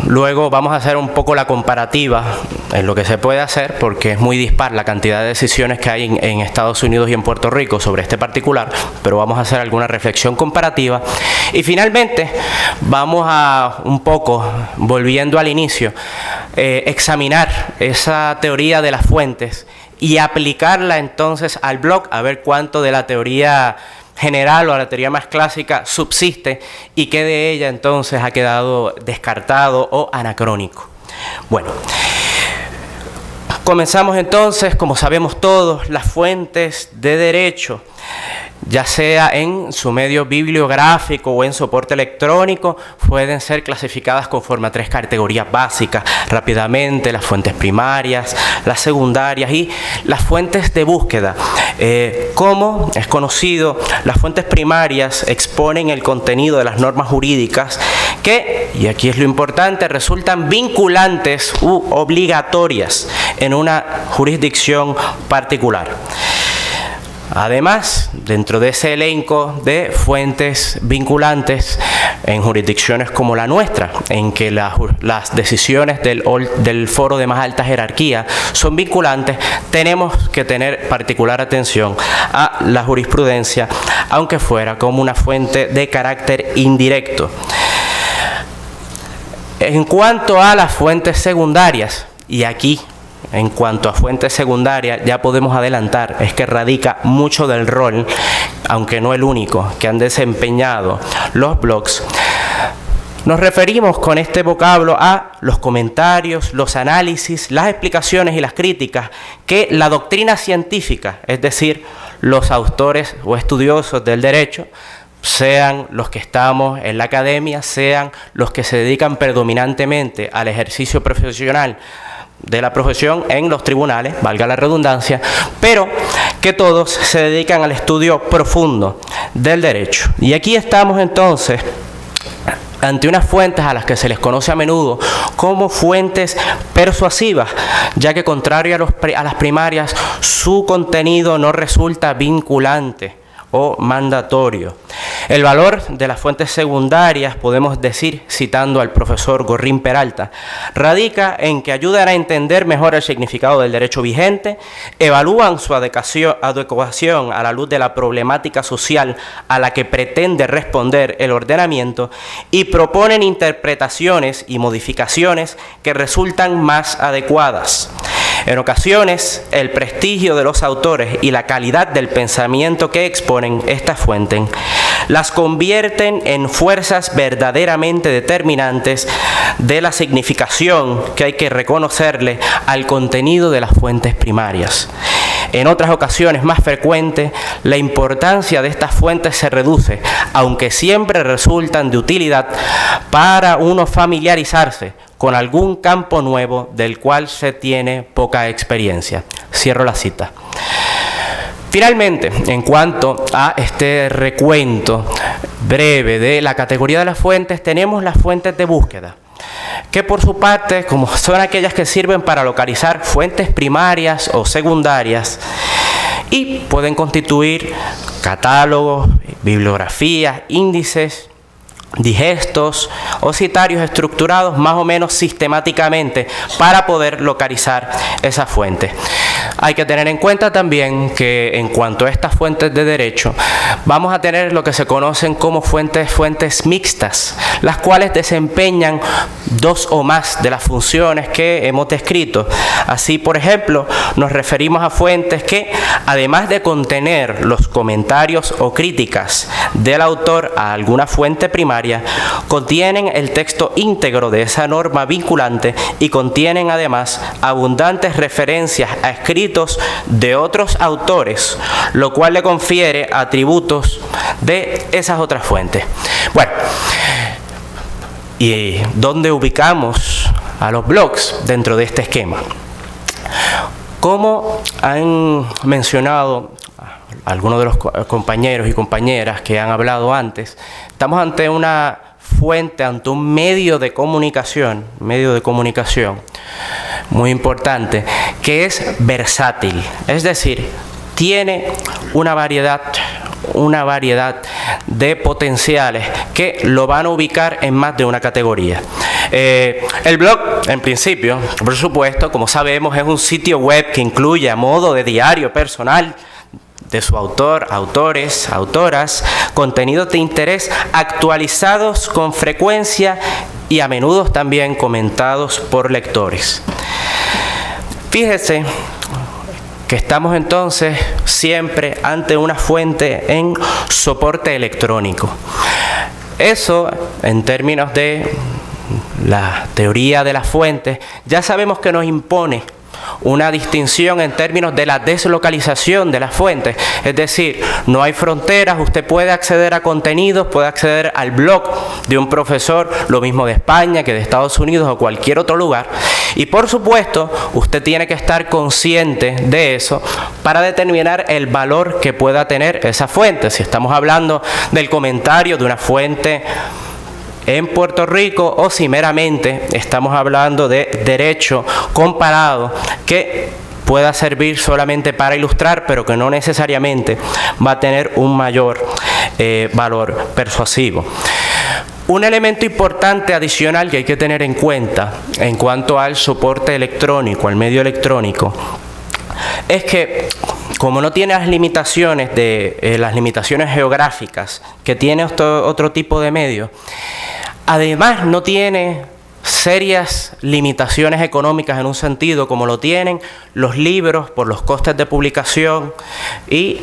Luego vamos a hacer un poco la comparativa en lo que se puede hacer, porque es muy dispar la cantidad de decisiones que hay en Estados Unidos y en Puerto Rico sobre este particular, pero vamos a hacer alguna reflexión comparativa. Y finalmente vamos a, un poco, volviendo al inicio, examinar esa teoría de las fuentes y aplicarla entonces al blog, a ver cuánto de la teoría general o la teoría más clásica subsiste y qué de ella entonces ha quedado descartado o anacrónico. Bueno, comenzamos entonces. Como sabemos todos, las fuentes de derecho, ya sea en su medio bibliográfico o en soporte electrónico, pueden ser clasificadas conforme a 3 categorías básicas. Rápidamente, las fuentes primarias, las secundarias y las fuentes de búsqueda. Como es conocido, las fuentes primarias exponen el contenido de las normas jurídicas que, y aquí es lo importante, resultan vinculantes u obligatorias en una jurisdicción particular. Además, dentro de ese elenco de fuentes vinculantes en jurisdicciones como la nuestra, en que las decisiones del foro de más alta jerarquía son vinculantes, tenemos que tener particular atención a la jurisprudencia, aunque fuera como una fuente de carácter indirecto. En cuanto a las fuentes secundarias, y aquí en cuanto a fuentes secundarias ya podemos adelantar, es que radica mucho del rol, aunque no el único, que han desempeñado los blogs. Nos referimos con este vocablo a los comentarios, los análisis, las explicaciones y las críticas que la doctrina científica, es decir, los autores o estudiosos del derecho, sean los que estamos en la academia, sean los que se dedican predominantemente al ejercicio profesional de la profesión en los tribunales, valga la redundancia, pero que todos se dedican al estudio profundo del derecho. Y aquí estamos entonces ante unas fuentes a las que se les conoce a menudo como fuentes persuasivas, ya que contrario a las primarias, su contenido no resulta vinculante o mandatorio. El valor de las fuentes secundarias, podemos decir, citando al profesor Gorrín Peralta, radica en que ayudan a entender mejor el significado del derecho vigente, evalúan su adecuación a la luz de la problemática social a la que pretende responder el ordenamiento y proponen interpretaciones y modificaciones que resultan más adecuadas. En ocasiones, el prestigio de los autores y la calidad del pensamiento que exponen esta fuente las convierten en fuerzas verdaderamente determinantes de la significación que hay que reconocerle al contenido de las fuentes primarias. En otras ocasiones más frecuentes, la importancia de estas fuentes se reduce, aunque siempre resultan de utilidad para uno familiarizarse con algún campo nuevo del cual se tiene poca experiencia. Cierro la cita. Finalmente, en cuanto a este recuento breve de la categoría de las fuentes, tenemos las fuentes de búsqueda, que por su parte, como son aquellas que sirven para localizar fuentes primarias o secundarias, y pueden constituir catálogos, bibliografías, índices, digestos o citarios estructurados más o menos sistemáticamente para poder localizar esas fuentes. Hay que tener en cuenta también que en cuanto a estas fuentes de derecho, vamos a tener lo que se conocen como fuentes mixtas, las cuales desempeñan dos o más de las funciones que hemos descrito. Así, por ejemplo, nos referimos a fuentes que, además de contener los comentarios o críticas del autor a alguna fuente primaria, contienen el texto íntegro de esa norma vinculante y contienen además abundantes referencias a escritos de otros autores, lo cual le confiere atributos de esas otras fuentes. Bueno, ¿y dónde ubicamos a los blogs dentro de este esquema? Como han mencionado algunos de los compañeros y compañeras que han hablado antes, estamos ante una fuente, ante un medio de comunicación muy importante, que es versátil, es decir, tiene una variedad de potenciales que lo van a ubicar en más de una categoría. El blog, en principio, por supuesto, como sabemos, es un sitio web que incluye a modo de diario personal de su autor, autores, autoras, contenidos de interés actualizados con frecuencia y a menudo también comentados por lectores. Fíjese que estamos entonces siempre ante una fuente en soporte electrónico. Eso, en términos de la teoría de las fuentes, ya sabemos que nos impone una distinción en términos de la deslocalización de las fuentes, es decir, no hay fronteras, usted puede acceder a contenidos, puede acceder al blog de un profesor, lo mismo de España que de Estados Unidos o cualquier otro lugar, y por supuesto usted tiene que estar consciente de eso para determinar el valor que pueda tener esa fuente. Si estamos hablando del comentario de una fuente en Puerto Rico o si meramente estamos hablando de derecho comparado que pueda servir solamente para ilustrar, pero que no necesariamente va a tener un mayor valor persuasivo. Un elemento importante adicional que hay que tener en cuenta en cuanto al soporte electrónico, al medio electrónico, es que como no tiene las limitaciones geográficas que tiene otro tipo de medio, además no tiene serias limitaciones económicas en un sentido como lo tienen los libros por los costes de publicación, y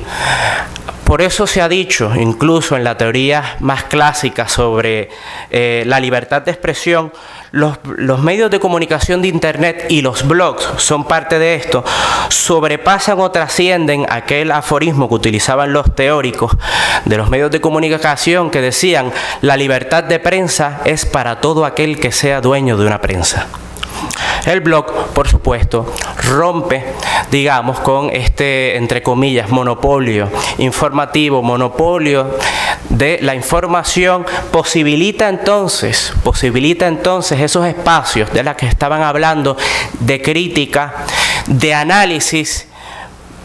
por eso se ha dicho, incluso en la teoría más clásica sobre la libertad de expresión, los medios de comunicación de Internet y los blogs son parte de esto, sobrepasan o trascienden aquel aforismo que utilizaban los teóricos de los medios de comunicación que decían: la libertad de prensa es para todo aquel que sea dueño de una prensa. El blog, por supuesto, rompe, digamos, con este, entre comillas, monopolio informativo, monopolio de la información, posibilita entonces esos espacios de los que estaban hablando, de crítica, de análisis,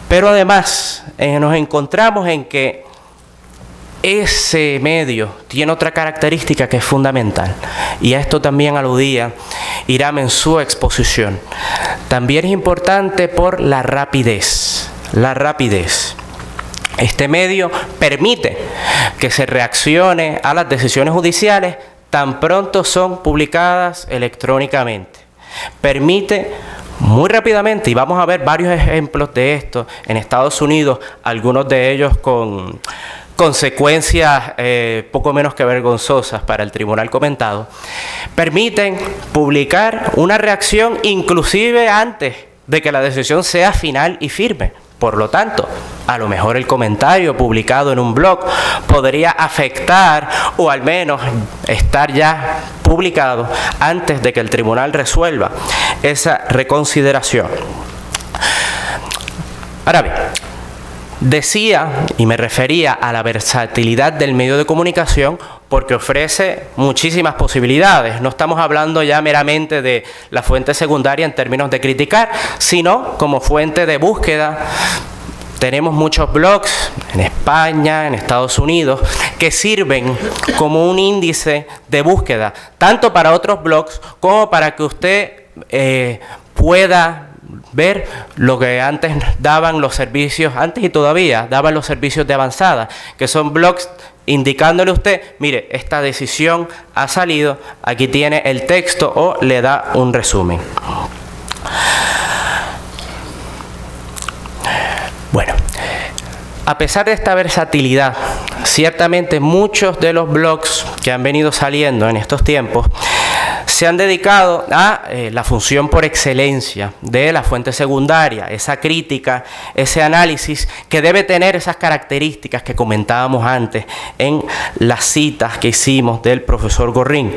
pero además nos encontramos en que ese medio tiene otra característica que es fundamental, y a esto también aludía Hiram en su exposición. También es importante por la rapidez. Este medio permite que se reaccione a las decisiones judiciales tan pronto son publicadas electrónicamente. Permite muy rápidamente, y vamos a ver varios ejemplos de esto en Estados Unidos, algunos de ellos con consecuencias poco menos que vergonzosas para el tribunal comentado, permiten publicar una reacción inclusive antes de que la decisión sea final y firme. Por lo tanto, a lo mejor el comentario publicado en un blog podría afectar o al menos estar ya publicado antes de que el tribunal resuelva esa reconsideración. Ahora bien, Decía y me refería a la versatilidad del medio de comunicación porque ofrece muchísimas posibilidades. No estamos hablando ya meramente de la fuente secundaria en términos de criticar, sino como fuente de búsqueda. Tenemos muchos blogs en España, en Estados Unidos, que sirven como un índice de búsqueda, tanto para otros blogs como para que usted pueda ver lo que antes daban los servicios, antes y todavía daban los servicios de avanzada, que son blogs indicándole a usted, mire, esta decisión ha salido, aquí tiene el texto o le da un resumen. Bueno, a pesar de esta versatilidad, ciertamente muchos de los blogs que han venido saliendo en estos tiempos se han dedicado a la función por excelencia de la fuente secundaria, esa crítica, ese análisis que debe tener esas características que comentábamos antes en las citas que hicimos del profesor Gorrín.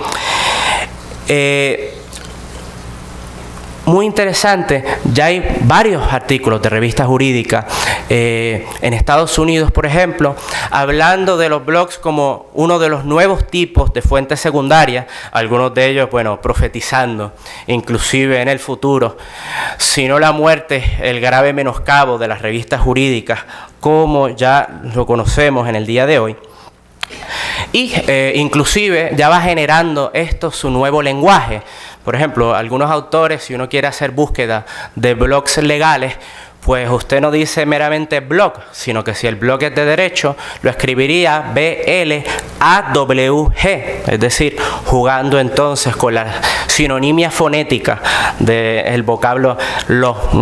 Muy interesante, ya hay varios artículos de revistas jurídicas en Estados Unidos, por ejemplo, hablando de los blogs como uno de los nuevos tipos de fuentes secundarias, algunos de ellos, bueno, profetizando, inclusive en el futuro, si no la muerte, el grave menoscabo de las revistas jurídicas, como ya lo conocemos en el día de hoy. Y inclusive ya va generando esto su nuevo lenguaje. Por ejemplo, algunos autores, si uno quiere hacer búsqueda de blogs legales, pues usted no dice meramente blog, sino que si el blog es de derecho, lo escribiría B-L-A-W-G, es decir, jugando entonces con la sinonimia fonética del vocablo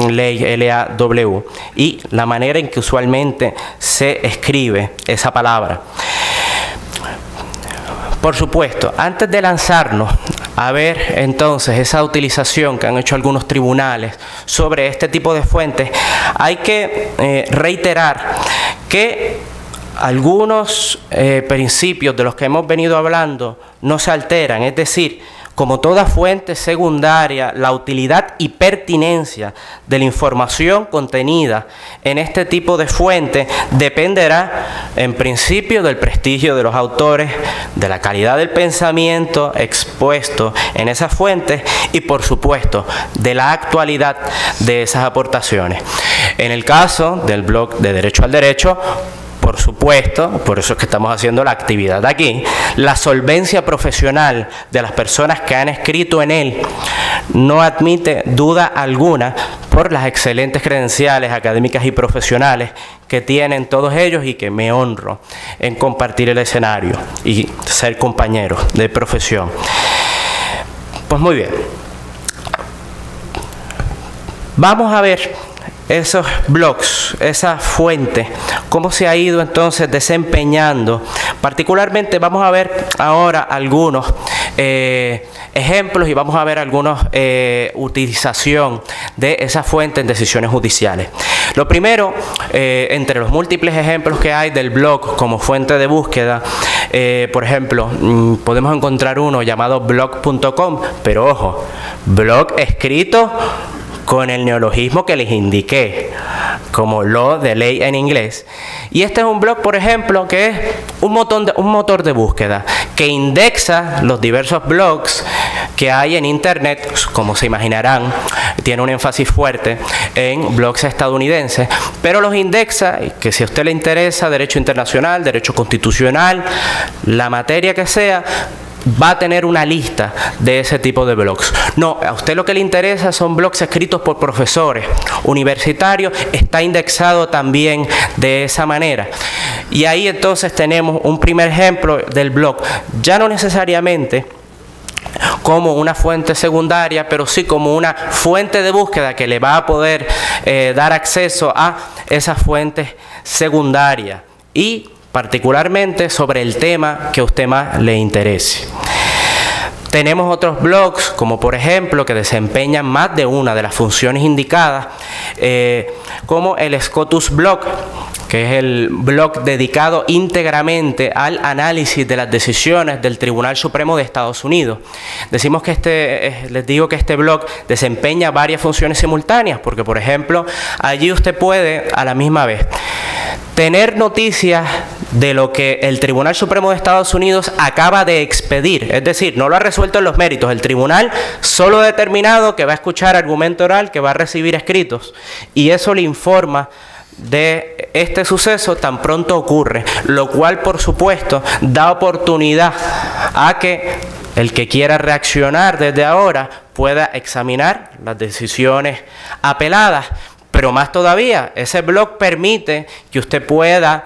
ley, L-A-W, y la manera en que usualmente se escribe esa palabra. Por supuesto, antes de lanzarnos a ver entonces esa utilización que han hecho algunos tribunales sobre este tipo de fuentes, hay que reiterar que algunos principios de los que hemos venido hablando no se alteran, es decir, como toda fuente secundaria, la utilidad y pertinencia de la información contenida en este tipo de fuente dependerá, en principio, del prestigio de los autores, de la calidad del pensamiento expuesto en esas fuentes y, por supuesto, de la actualidad de esas aportaciones. En el caso del blog de Derecho al Derecho, por supuesto, por eso es que estamos haciendo la actividad aquí, la solvencia profesional de las personas que han escrito en él no admite duda alguna por las excelentes credenciales académicas y profesionales que tienen todos ellos y que me honro en compartir el escenario y ser compañeros de profesión. Pues muy bien. Vamos a ver esos blogs, esa fuente, cómo se ha ido entonces desempeñando. Particularmente vamos a ver ahora algunos ejemplos y vamos a ver algunos utilización de esa fuente en decisiones judiciales. Lo primero, entre los múltiples ejemplos que hay del blog como fuente de búsqueda, por ejemplo, podemos encontrar uno llamado blog.com, pero ojo, blog escrito con el neologismo que les indiqué, como lo de ley en inglés. Y este es un blog, por ejemplo, que es un motor de búsqueda que indexa los diversos blogs que hay en Internet, como se imaginarán, tiene un énfasis fuerte en blogs estadounidenses, pero los indexa, que si a usted le interesa derecho internacional, derecho constitucional, la materia que sea, va a tener una lista de ese tipo de blogs. No, a usted lo que le interesa son blogs escritos por profesores universitarios, está indexado también de esa manera. Y ahí entonces tenemos un primer ejemplo del blog, ya no necesariamente como una fuente secundaria, pero sí como una fuente de búsqueda que le va a poder dar acceso a esas fuentes secundarias y particularmente sobre el tema que a usted más le interese. Tenemos otros blogs, como por ejemplo, que desempeñan más de una de las funciones indicadas, como el SCOTUS Blog, que es el blog dedicado íntegramente al análisis de las decisiones del Tribunal Supremo de Estados Unidos. Decimos que les digo que este blog desempeña varias funciones simultáneas, porque por ejemplo, allí usted puede a la misma vez tener noticias de lo que el Tribunal Supremo de Estados Unidos acaba de expedir, es decir, no lo ha resuelto en los méritos, el tribunal solo ha determinado que va a escuchar argumento oral, que va a recibir escritos, y eso le informa de este suceso tan pronto ocurre, lo cual por supuesto da oportunidad a que el que quiera reaccionar desde ahora pueda examinar las decisiones apeladas, pero más todavía, ese blog permite que usted pueda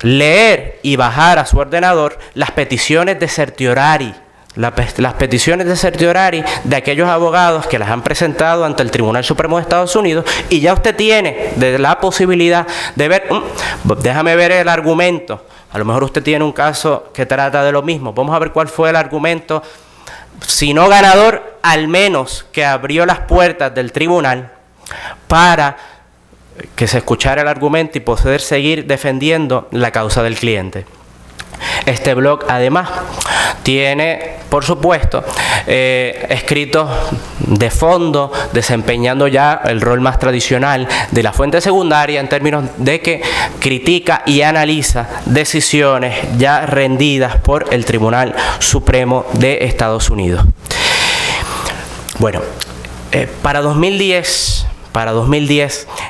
leer y bajar a su ordenador las peticiones de certiorari, las peticiones de certiorari de aquellos abogados que las han presentado ante el Tribunal Supremo de Estados Unidos, y ya usted tiene la posibilidad de ver, déjame ver el argumento. A lo mejor usted tiene un caso que trata de lo mismo. Vamos a ver cuál fue el argumento, si no ganador, al menos que abrió las puertas del tribunal para que se escuchara el argumento y poder seguir defendiendo la causa del cliente. Este blog además tiene, por supuesto, escritos de fondo, desempeñando ya el rol más tradicional de la fuente secundaria en términos de que critica y analiza decisiones ya rendidas por el Tribunal Supremo de Estados Unidos. Bueno, para 2010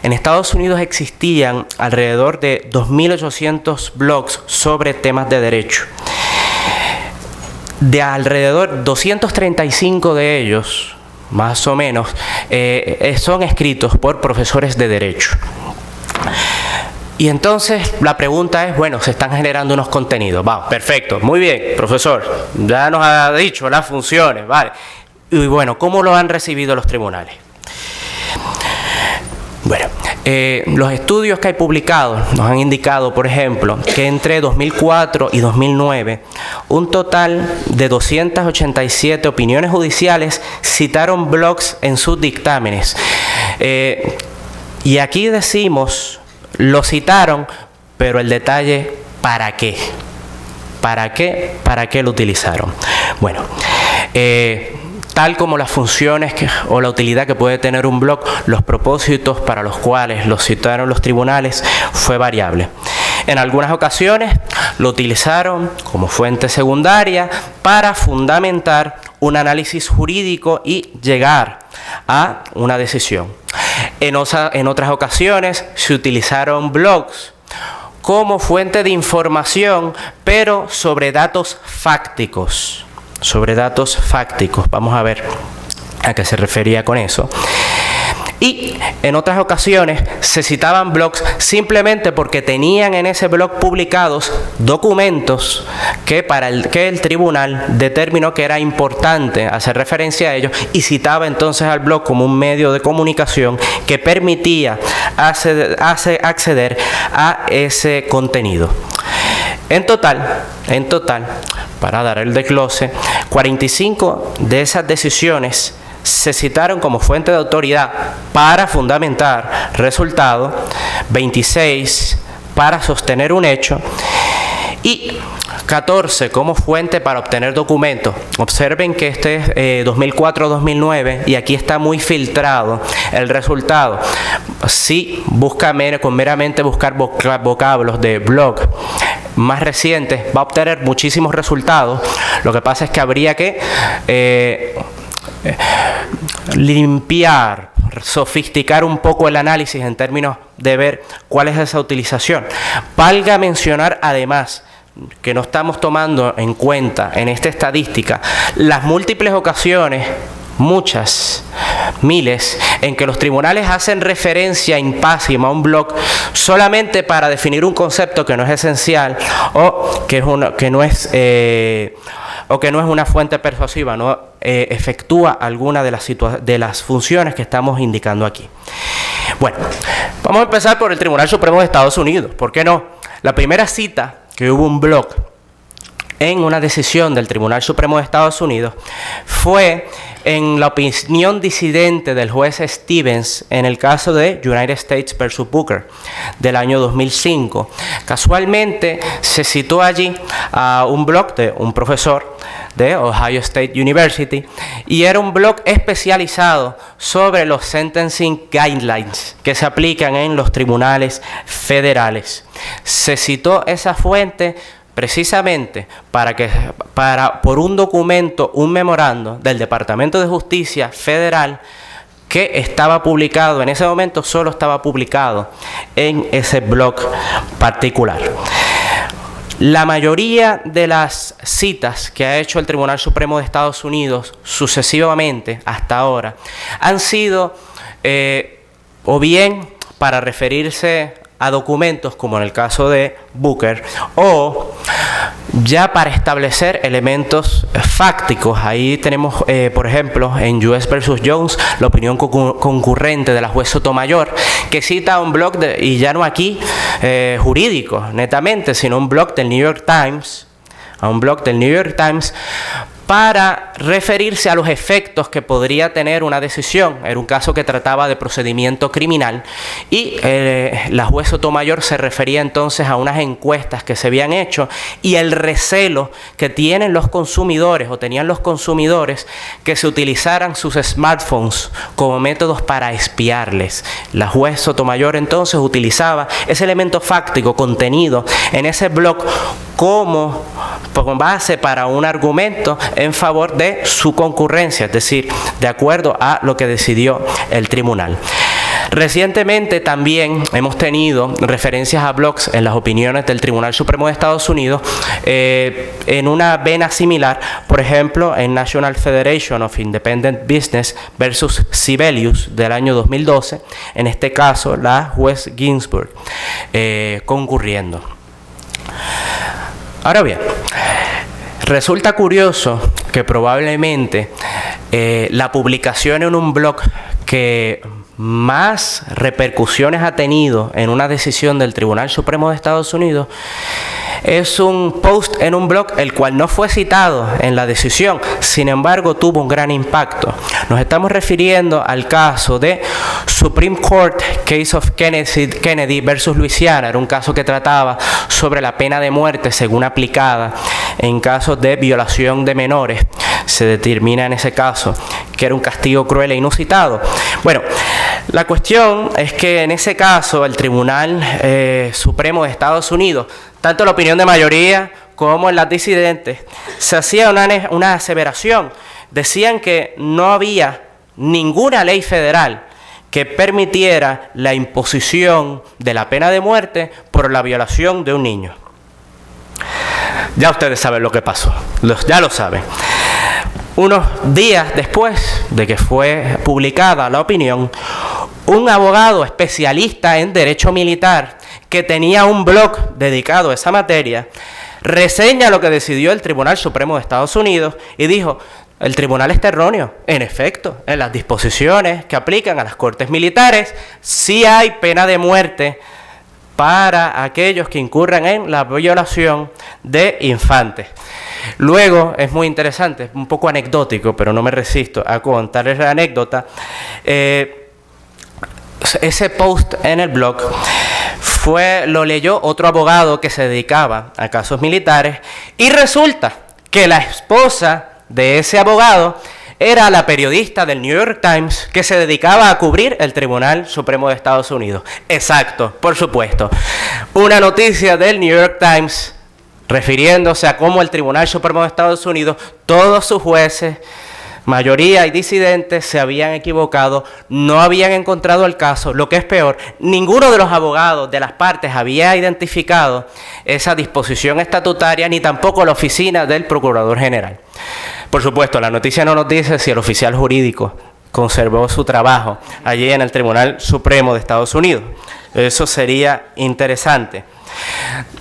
en Estados Unidos existían alrededor de 2.800 blogs sobre temas de derecho. De alrededor 235 de ellos, más o menos, son escritos por profesores de derecho. Y entonces la pregunta es, bueno, se están generando unos contenidos. Vamos, perfecto, muy bien, profesor, ya nos ha dicho las funciones, vale. Y bueno, ¿cómo lo han recibido los tribunales? Bueno, los estudios que hay publicados nos han indicado, por ejemplo, que entre 2004 y 2009, un total de 287 opiniones judiciales citaron blogs en sus dictámenes. Y aquí decimos, lo citaron, pero el detalle, ¿para qué? ¿Para qué? ¿Para qué lo utilizaron? Bueno, tal como las funciones o la utilidad que puede tener un blog, los propósitos para los cuales lo citaron los tribunales fue variable. En algunas ocasiones lo utilizaron como fuente secundaria para fundamentar un análisis jurídico y llegar a una decisión. En otras ocasiones se utilizaron blogs como fuente de información, pero sobre datos fácticos. Vamos a ver a qué se refería con eso. Y en otras ocasiones se citaban blogs simplemente porque tenían en ese blog publicados documentos que el tribunal determinó que era importante hacer referencia a ellos, y citaba entonces al blog como un medio de comunicación que permitía acceder a ese contenido. En total, para dar el desglose, 45 de esas decisiones se citaron como fuente de autoridad para fundamentar resultado, 26 para sostener un hecho y 14 como fuente para obtener documentos. Observen que este es 2004-2009 y aquí está muy filtrado el resultado. Si busca meramente buscar vocablos de blog más recientes, va a obtener muchísimos resultados. Lo que pasa es que habría que limpiar, sofisticar un poco el análisis en términos de ver cuál es esa utilización. Valga mencionar además que no estamos tomando en cuenta en esta estadística las múltiples ocasiones, muchas, miles, en que los tribunales hacen referencia in passimo a un blog solamente para definir un concepto que no es esencial o que no es una fuente persuasiva, no efectúa alguna de las funciones que estamos indicando aquí. Bueno, vamos a empezar por el Tribunal Supremo de Estados Unidos. ¿Por qué no? La primera cita que hubo un blog en una decisión del Tribunal Supremo de Estados Unidos fue en la opinión disidente del juez Stevens en el caso de United States versus Booker del año 2005. Casualmente se citó allí a un blog de un profesor de Ohio State University y era un blog especializado sobre los sentencing guidelines que se aplican en los tribunales federales. Se citó esa fuente precisamente por un documento, un memorando del Departamento de Justicia Federal que estaba publicado, en ese momento solo estaba publicado en ese blog particular. La mayoría de las citas que ha hecho el Tribunal Supremo de Estados Unidos sucesivamente hasta ahora han sido o bien para referirse a documentos como en el caso de Booker o ya para establecer elementos fácticos. Ahí tenemos, por ejemplo, en US versus Jones, la opinión concurrente de la juez Sotomayor, que cita un blog, y ya no aquí jurídico netamente, sino un blog del New York Times, para referirse a los efectos que podría tener una decisión. Era un caso que trataba de procedimiento criminal y la juez Sotomayor se refería entonces a unas encuestas que se habían hecho y el recelo que tienen los consumidores o tenían los consumidores que se utilizaran sus smartphones como métodos para espiarles. La juez Sotomayor entonces utilizaba ese elemento fáctico contenido en ese blog como base para un argumento en favor de su concurrencia, es decir, de acuerdo a lo que decidió el tribunal. Recientemente también hemos tenido referencias a blogs en las opiniones del Tribunal Supremo de Estados Unidos en una vena similar, por ejemplo, en National Federation of Independent Business versus Sibelius del año 2012, en este caso la juez Ginsburg concurriendo. Ahora bien, resulta curioso que probablemente la publicación en un blog que más repercusiones ha tenido en una decisión del Tribunal Supremo de Estados Unidos es un post en un blog el cual no fue citado en la decisión, sin embargo tuvo un gran impacto. Nos estamos refiriendo al caso de Supreme Court Case of Kennedy versus Louisiana. Era un caso que trataba sobre la pena de muerte según aplicada en casos de violación de menores. Se determina en ese caso que era un castigo cruel e inusitado. Bueno, la cuestión es que en ese caso el Tribunal Supremo de Estados Unidos, tanto la opinión de mayoría como en las disidentes, se hacía una aseveración. Decían que no había ninguna ley federal que permitiera la imposición de la pena de muerte por la violación de un niño. Ya ustedes saben lo que pasó, ya lo saben. Unos días después de que fue publicada la opinión, un abogado especialista en derecho militar que tenía un blog dedicado a esa materia, reseña lo que decidió el Tribunal Supremo de Estados Unidos y dijo: el tribunal está erróneo. En efecto, en las disposiciones que aplican a las cortes militares sí hay pena de muerte para aquellos que incurran en la violación de infantes. Luego, es muy interesante, un poco anecdótico, pero no me resisto a contarles la anécdota. Ese post en el blog lo leyó otro abogado que se dedicaba a casos militares y resulta que la esposa de ese abogado era la periodista del New York Times que se dedicaba a cubrir el Tribunal Supremo de Estados Unidos. Exacto, por supuesto. Una noticia del New York Times refiriéndose a cómo el Tribunal Supremo de Estados Unidos, todos sus jueces, mayoría y disidentes, se habían equivocado, no habían encontrado el caso. Lo que es peor, ninguno de los abogados de las partes había identificado esa disposición estatutaria, ni tampoco la oficina del Procurador General. Por supuesto, la noticia no nos dice si el oficial jurídico conservó su trabajo allí en el Tribunal Supremo de Estados Unidos. Eso sería interesante.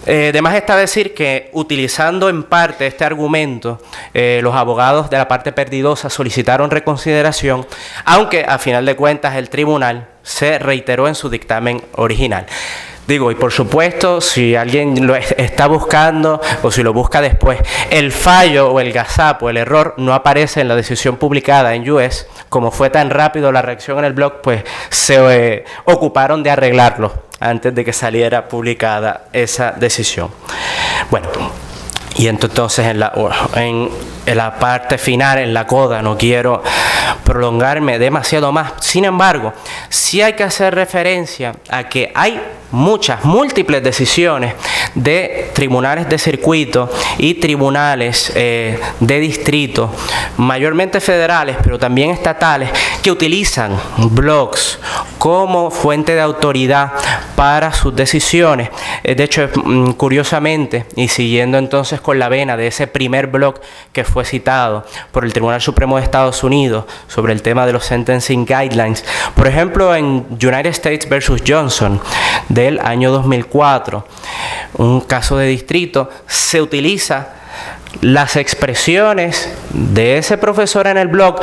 Además está decir que utilizando en parte este argumento, los abogados de la parte perdidosa solicitaron reconsideración, aunque a final de cuentas el tribunal se reiteró en su dictamen original. Digo, y por supuesto, si alguien lo está buscando o si lo busca después, el fallo o el gazapo, el error, no aparece en la decisión publicada en US. Como fue tan rápido la reacción en el blog, pues se ocuparon de arreglarlo antes de que saliera publicada esa decisión. Bueno, y entonces en la parte final, en la coda, no quiero prolongarme demasiado más. Sin embargo, sí hay que hacer referencia a que hay múltiples decisiones de tribunales de circuito y tribunales de distrito, mayormente federales, pero también estatales, que utilizan blogs como fuente de autoridad para sus decisiones. De hecho, curiosamente, y siguiendo entonces con la vena de ese primer blog que fue citado por el Tribunal Supremo de Estados Unidos sobre el tema de los Sentencing Guidelines, por ejemplo, en United States versus Johnson del año 2004, un caso de distrito, se utiliza las expresiones de ese profesor en el blog.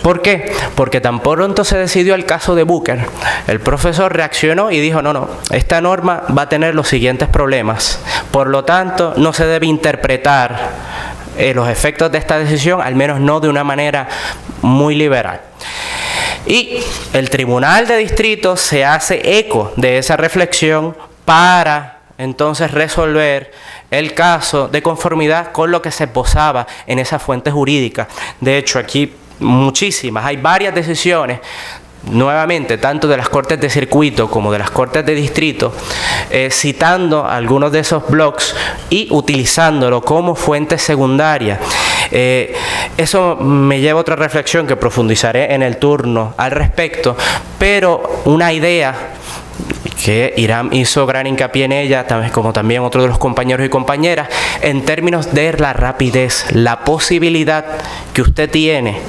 ¿Por qué? Porque tan pronto se decidió el caso de Booker, el profesor reaccionó y dijo, no, esta norma va a tener los siguientes problemas, por lo tanto no se debe interpretar los efectos de esta decisión, al menos no de una manera muy liberal. Y el Tribunal de Distrito se hace eco de esa reflexión para entonces resolver el caso de conformidad con lo que se posaba en esa fuente jurídica. De hecho, aquí hay varias decisiones, nuevamente, tanto de las Cortes de Circuito como de las Cortes de Distrito, citando algunos de esos blogs y utilizándolo como fuente secundaria. Eso me lleva a otra reflexión que profundizaré en el turno al respecto, pero una idea que Irán hizo gran hincapié en ella, como también otros de los compañeros y compañeras, en términos de la rapidez, la posibilidad que usted tiene,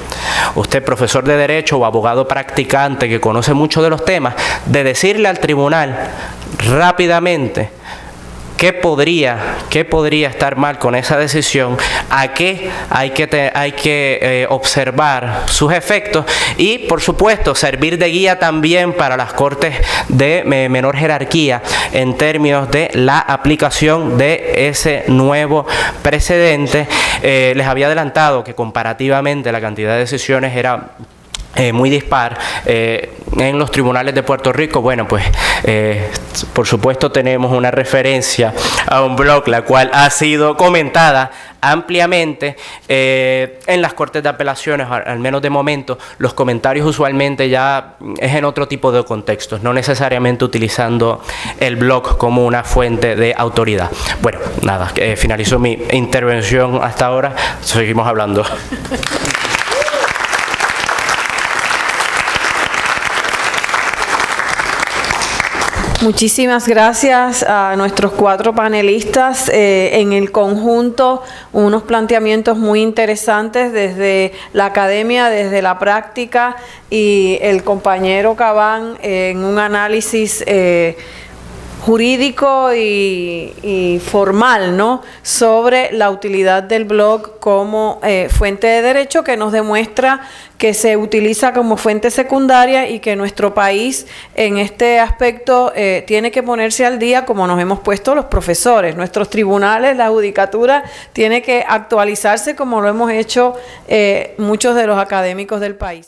usted profesor de Derecho o abogado practicante que conoce mucho de los temas, de decirle al tribunal rápidamente qué podría estar mal con esa decisión, a qué hay que observar sus efectos y, por supuesto, servir de guía también para las cortes de menor jerarquía en términos de la aplicación de ese nuevo precedente. Les había adelantado que comparativamente la cantidad de decisiones era muy dispar en los tribunales de Puerto Rico. Bueno, pues por supuesto tenemos una referencia a un blog la cual ha sido comentada ampliamente en las Cortes de Apelaciones, al menos de momento. Los comentarios usualmente ya es en otro tipo de contextos, no necesariamente utilizando el blog como una fuente de autoridad. Bueno, nada, finalizo mi intervención hasta ahora, seguimos hablando. Muchísimas gracias a nuestros 4 panelistas. En el conjunto, unos planteamientos muy interesantes desde la academia, desde la práctica, y el compañero Cabán en un análisis jurídico y formal, ¿no?, sobre la utilidad del blog como fuente de derecho, que nos demuestra que se utiliza como fuente secundaria y que nuestro país en este aspecto tiene que ponerse al día, como nos hemos puesto los profesores. Nuestros tribunales, la judicatura, tiene que actualizarse como lo hemos hecho muchos de los académicos del país.